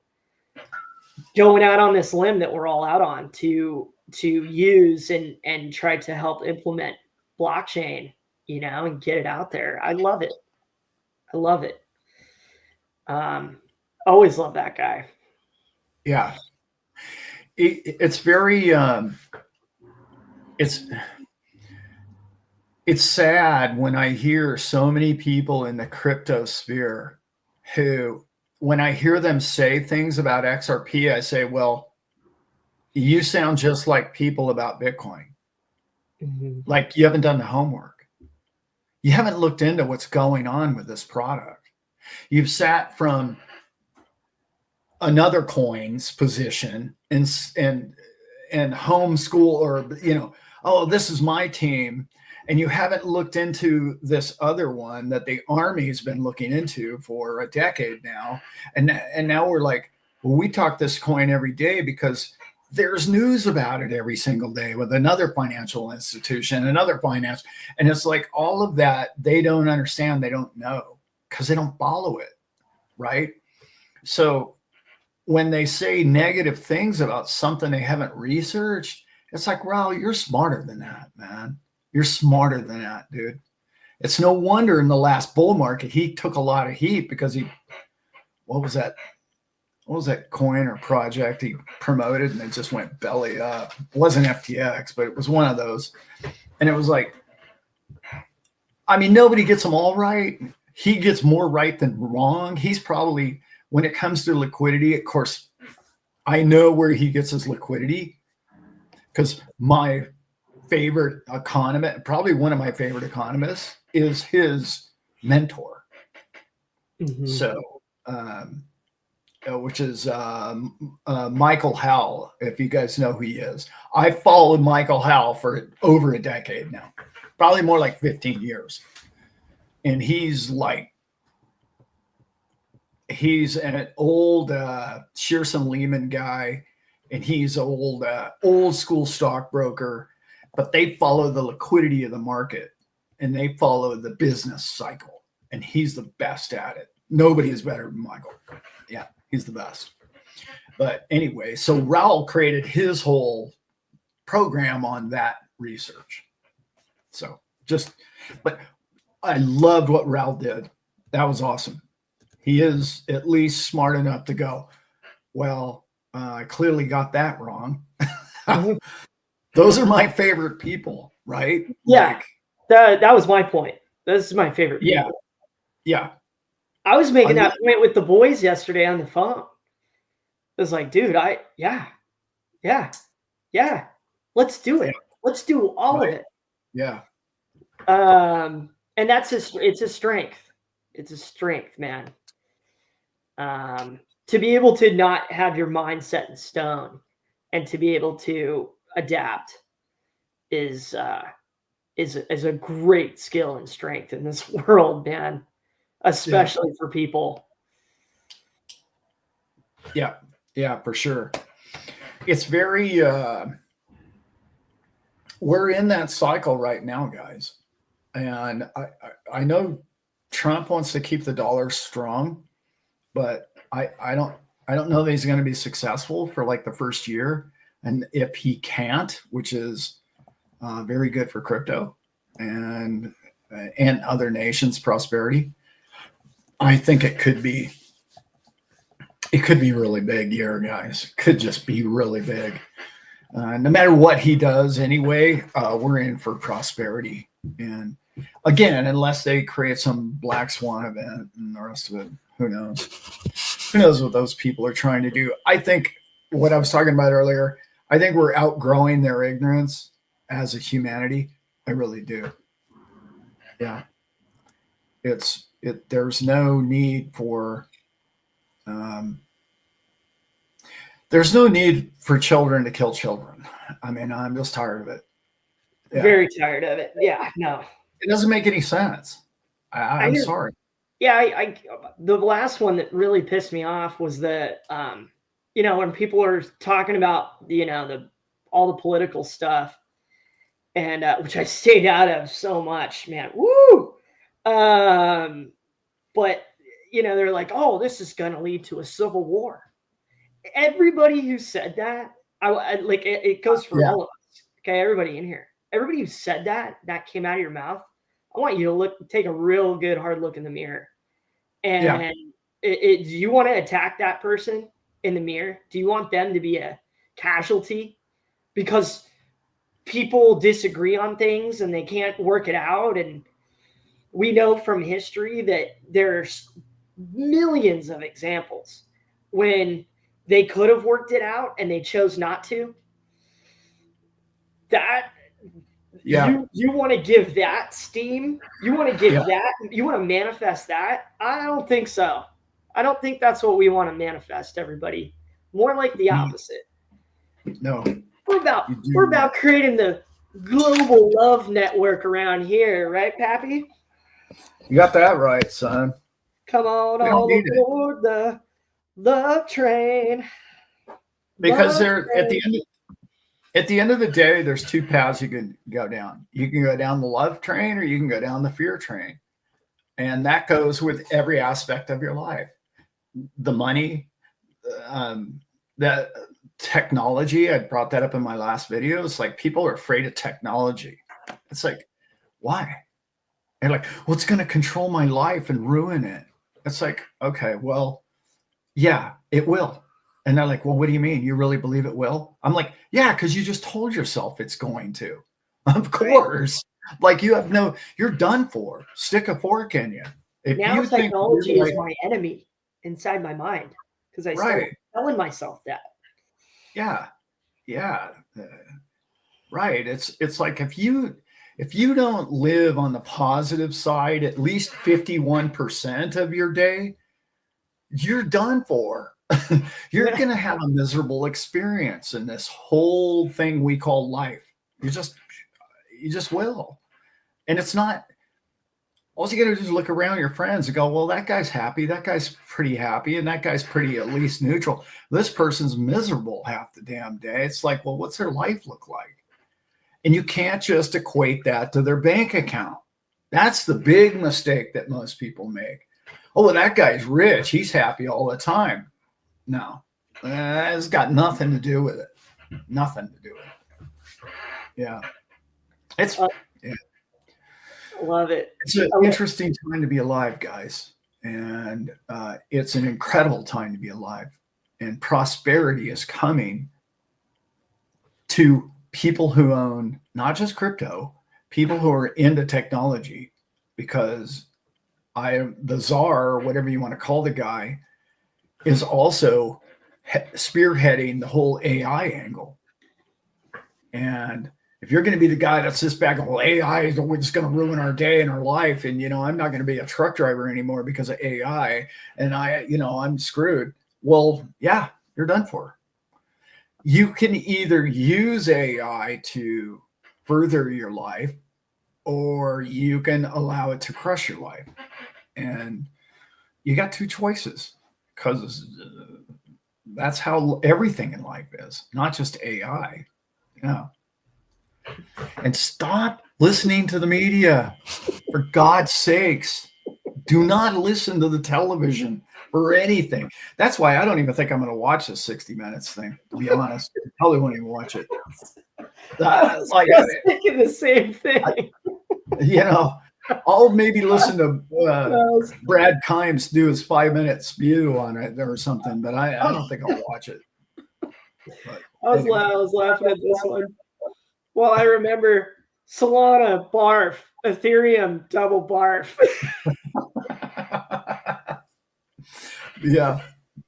going out on this limb that we're all out on to use and try to help implement blockchain, and get it out there. I love it. Always love that guy. Yeah. It's very, it's sad when I hear so many people in the crypto sphere who, when I hear them say things about XRP, I say, well, you sound just like people about Bitcoin. Like you haven't done the homework. You haven't looked into what's going on with this product. You've sat from another coin's position and homeschool, or oh, this is my team, and you haven't looked into this other one that the Army's been looking into for a decade now, and now we're like, well, we talk this coin every day because there's news about it every single day with another financial institution, another finance, and it's like all of that they don't understand, they don't know because they don't follow it, right? So when they say negative things about something they haven't researched, it's like, well, you're smarter than that, man. You're smarter than that, dude. It's no wonder in the last bull market, he took a lot of heat because what was that coin or project he promoted and it just went belly up? It wasn't FTX, but it was one of those. And it was like, I mean, nobody gets them all right. He gets more right than wrong. He's probably, when it comes to liquidity, of course, I know where he gets his liquidity because my favorite economist, probably one of my favorite economists, is his mentor. So, which is Michael Howell, if you guys know who he is. I followed Michael Howell for over a decade now, probably more like 15 years. And he's an old Shearson Lehman guy, and he's old school stockbroker, but they follow the liquidity of the market and they follow the business cycle, and he's the best at it. Nobody is better than Michael. Yeah, he's the best. But anyway, so Raul created his whole program on that research. So but I loved what Raul did. That was awesome. He is at least smart enough to go, well, I clearly got that wrong. Those are my favorite people, right? Yeah, Like, that was my point. This is my favorite yeah, people. yeah. I was I making love, that point with the boys yesterday on the phone. It was like, dude, yeah, yeah, yeah. Let's do yeah, it. Let's do all of right, it. yeah, And it's a strength. It's a strength, man. To be able to not have your mind set in stone and to be able to adapt is is a great skill and strength in this world, man. yeah, Especially for people. yeah, yeah, for sure. It's very, we're in that cycle right now, guys. And I know Trump wants to keep the dollar strong, but I don't know that he's going to be successful for like the first year. And if he can't, which is very good for crypto and other nations' prosperity, I think it could be really big year, guys. Could just be really big. No matter what he does, anyway, we're in for prosperity. And again, unless they create some black swan event and the rest of it, who knows? Who knows what those people are trying to do? I think what I was talking about earlier, I think we're outgrowing their ignorance as a humanity. I really do. Yeah. There's no need for um, there's no need for children to kill children. I mean, I'm just tired of it. Yeah. Very tired of it. Yeah, no. It doesn't make any sense. I I'm hear sorry. yeah, the last one that really pissed me off was that when people are talking about the all the political stuff and which I stayed out of so much, man. Woo! But they're like, "Oh, this is going to lead to a civil war." Everybody who said that, like it goes for Yeah. all of us. Okay, everybody in here, everybody who said that came out of your mouth. I want you to take a real good hard look in the mirror, Yeah. and do you want to attack that person in the mirror? Do you want them to be a casualty because people disagree on things and they can't work it out? And we know from history that there's millions of examples when they could have worked it out and they chose not to. That Yeah. you want to give that steam, you want to Yeah. give that, you want to manifest that. I don't think so. I don't think that's what we want to manifest, everybody. More like the opposite. No, we're about you we're do. about creating the global love network around here, right, Pappy? You got that right, son. Come on We don't all need it aboard the love train. because Love there train. at the end of the day, there's two paths you can go down. You can go down the love train or you can go down the fear train. And that goes with every aspect of your life. The money, the technology. I brought that up in my last video. It's like people are afraid of technology. It's like, why? They're like, well, it's going to control my life and ruin it. It's like, okay, well, yeah, it will. And they're like, well, what do you mean? You really believe it will? I'm like, yeah, because you just told yourself it's going to. Of Right. course. Like you're done for. Stick a fork in you. If Now you think you're technology is like, my enemy inside my mind because I started right, telling myself that. yeah, yeah, right. It's like if you don't live on the positive side at least 51% of your day, you're done for. You're going to have a miserable experience in this whole thing we call life. You just will. And it's not, all you got to do is look around your friends and go, well, that guy's happy. That guy's pretty happy. And that guy's pretty at least neutral. This person's miserable half the damn day. It's like, well, what's their life look like? And you can't just equate that to their bank account. That's the big mistake that most people make. Oh, well, that guy's rich. He's happy all the time. No, it's got nothing to do with it. Nothing to do with it. Yeah. It's, Uh, yeah. love it. It's an interesting time to be alive, guys. And it's an incredible time to be alive. and prosperity is coming to people who own not just crypto, people who are into technology, because the czar, or whatever you want to call the guy, is also spearheading the whole AI angle. And if you're going to be the guy that sits back and, well, AI is just going to ruin our day and our life, and I'm not going to be a truck driver anymore because of AI, and I'm screwed. Well, yeah, you're done for. You can either use AI to further your life, or you can allow it to crush your life. And you got two choices, because that's how everything in life is, not just AI. Yeah. And stop listening to the media. For God's sakes, do not listen to the television or anything. That's why I don't even think I'm going to watch this 60 Minutes thing, to be honest. I probably won't even watch it. I was thinking the same thing. I'll maybe listen to Brad Kimes do his 5-minute spew on it or something, but I don't think I'll watch it. But I was laughing at this one. Well, I remember Solana barf, Ethereum double barf. Yeah.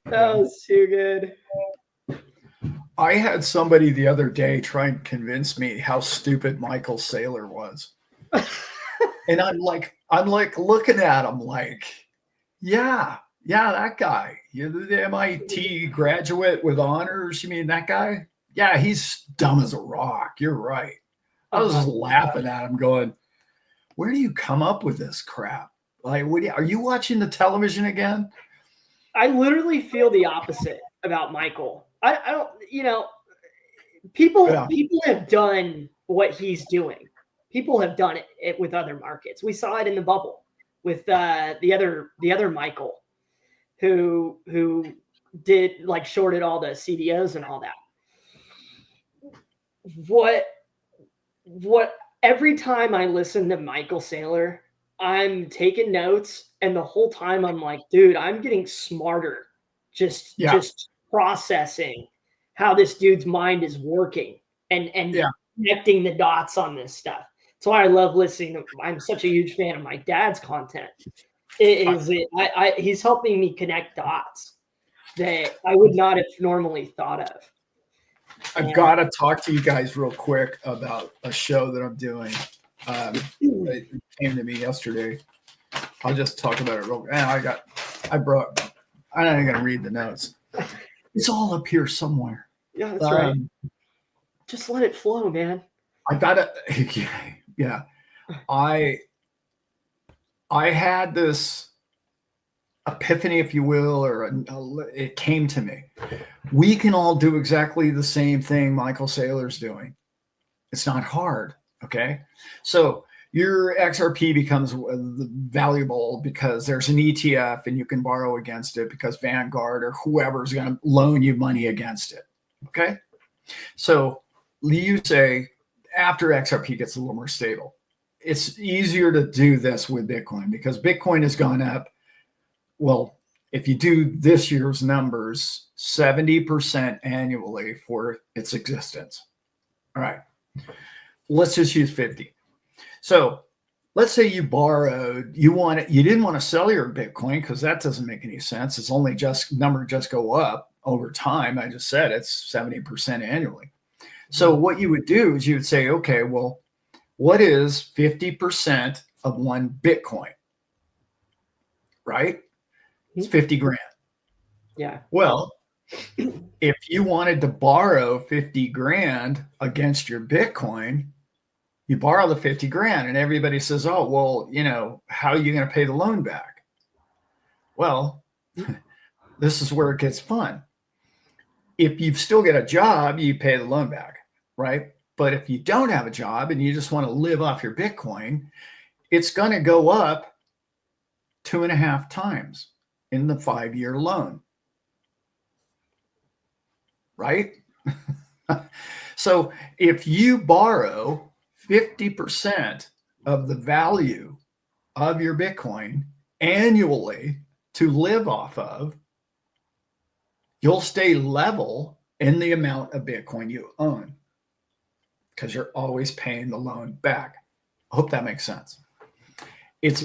That was too good. I had somebody the other day try and convince me how stupid Michael Saylor was. And I'm like looking at him like, yeah, that guy. You're the MIT graduate with honors. You mean that guy? Yeah, he's dumb as a rock. You're right. I was just laughing at him going, where do you come up with this crap? Like, are you watching the television again? I literally feel the opposite about Michael. I don't, people have done what he's doing. People have done it with other markets. We saw it in the bubble with the other Michael, who did shorted all the CDOs and all that. What every time I listen to Michael Saylor, I'm taking notes, and the whole time I'm like, dude, I'm getting smarter just processing how this dude's mind is working and connecting the dots on this stuff. That's why I love listening. I'm such a huge fan of my dad's content. He's helping me connect dots that I would not have normally thought of. I've got to talk to you guys real quick about a show that I'm doing. It came to me yesterday. I'll just talk about it real quick. I'm not even going to read the notes. It's all up here somewhere. Yeah, that's right. Just let it flow, man. I got to, yeah. I had this epiphany, if you will, or it came to me. We can all do exactly the same thing Michael Saylor's doing. It's not hard. Okay. So your XRP becomes valuable because there's an ETF and you can borrow against it because Vanguard or whoever is going to loan you money against it. Okay. So you say after XRP gets a little more stable, it's easier to do this with Bitcoin because Bitcoin has gone up. Well, if you do this year's numbers, 70% annually for its existence. All right. Let's just use 50. So let's say you borrowed, you didn't want to sell your Bitcoin because that doesn't make any sense. It's only number just go up over time. I just said it's 70% annually. So what you would do is you would say, okay, well, what is 50% of one Bitcoin? Right? It's 50 grand. Yeah. Well, if you wanted to borrow 50 grand against your Bitcoin, you borrow the 50 grand and everybody says, oh, well, how are you going to pay the loan back? Well, this is where it gets fun. If you still get a job, you pay the loan back, right? But if you don't have a job and you just want to live off your Bitcoin, it's going to go up 2.5 times in the 5-year loan. Right? So if you borrow 50% of the value of your Bitcoin annually to live off of, you'll stay level in the amount of Bitcoin you own because you're always paying the loan back. I hope that makes sense. It's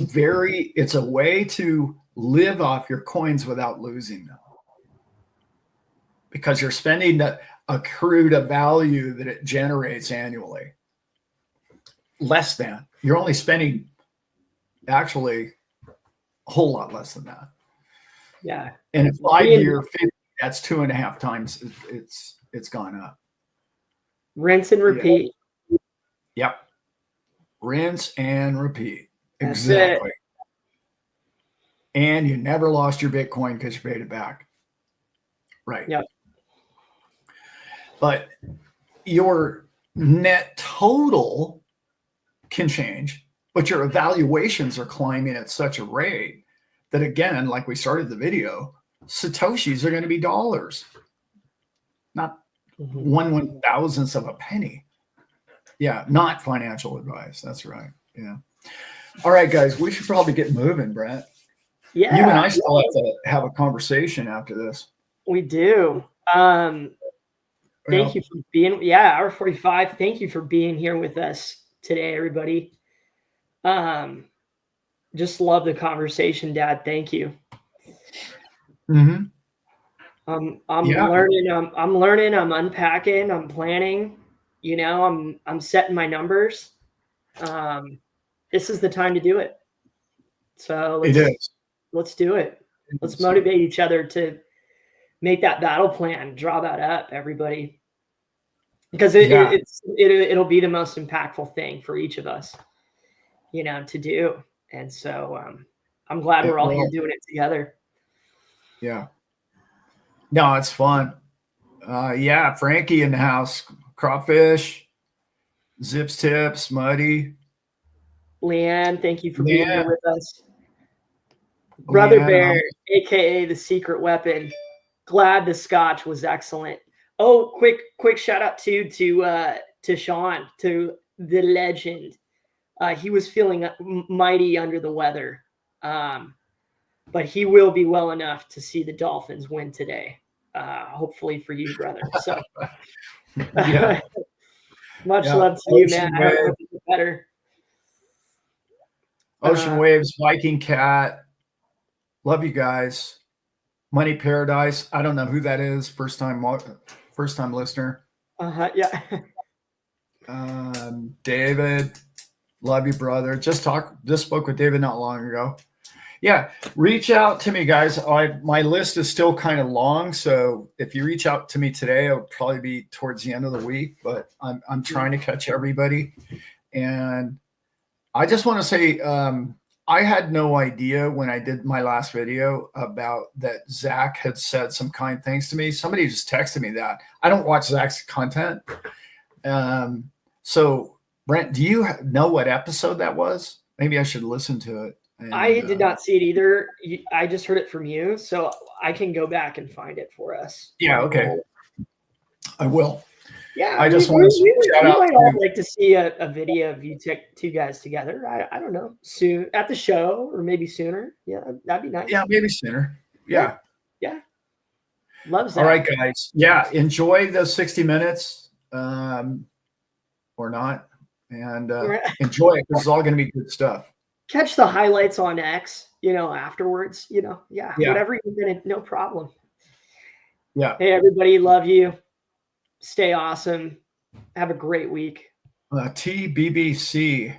a way to live off your coins without losing them because you're spending the accrued value that it generates annually. Less than. You're only spending actually a whole lot less than that. Yeah. And a 5-year 50, that's 2.5 times it's gone up. Rinse and repeat. Yep. Rinse and repeat. That's Exactly. it. And you never lost your Bitcoin because you paid it back. Right. Yep. But your net total can change, but your evaluations are climbing at such a rate that, again, like we started the video, Satoshis are going to be dollars, not 1/1000th of a penny. Yeah, not financial advice. That's right. Yeah. All right, guys, we should probably get moving, Brett. Yeah. You and I still have to have a conversation after this. We do. Thank you for being, hour 45. Thank you for being here with us today, everybody. Just love the conversation, Dad. Thank you. Mm-hmm. I'm learning. I'm learning. I'm unpacking. I'm planning. I'm setting my numbers. This is the time to do it. So let's do it. Let's motivate each other to make that battle plan. Draw that up, everybody, because it'll be the most impactful thing for each of us, to do. And so I'm glad we're all here doing it together. Yeah. No, it's fun. Yeah, Frankie in the house. Crawfish, Zips Tips, Muddy. Leanne, thank you for being here with us. Brother Bear, aka the secret weapon. Glad the scotch was excellent. Oh, quick shout out to Sean, to the legend. He was feeling mighty under the weather, but he will be well enough to see the Dolphins win today. Hopefully for you, brother. So, yeah. Much love to you, man. I hope you get better. Ocean Waves, Viking Cat. Love you guys. Money Paradise. I don't know who that is. First time listener. Yeah. David. Love you, brother. Just spoke with David not long ago. Yeah, reach out to me, guys. My list is still kind of long, so if you reach out to me today, it'll probably be towards the end of the week. But I'm trying to catch everybody, and I just want to say I had no idea when I did my last video about that Zach had said some kind things to me. Somebody just texted me that. I don't watch Zach's content, so. Brent, do you know what episode that was? Maybe I should listen to it. I did not see it either. I just heard it from you, so I can go back and find it for us. Yeah, okay. I will. Yeah, I just want to shout out. We might all like to see a video of you two guys together. I don't know, soon at the show or maybe sooner. Yeah, that'd be nice. Yeah, maybe sooner. Yeah. Loves that. All right, guys. Yeah, enjoy the 60 minutes or not. And enjoy it because it's all going to be good stuff. Catch the highlights on X, afterwards, whatever you're going to, no problem. Yeah. Hey, everybody, love you. Stay awesome. Have a great week. TBBC.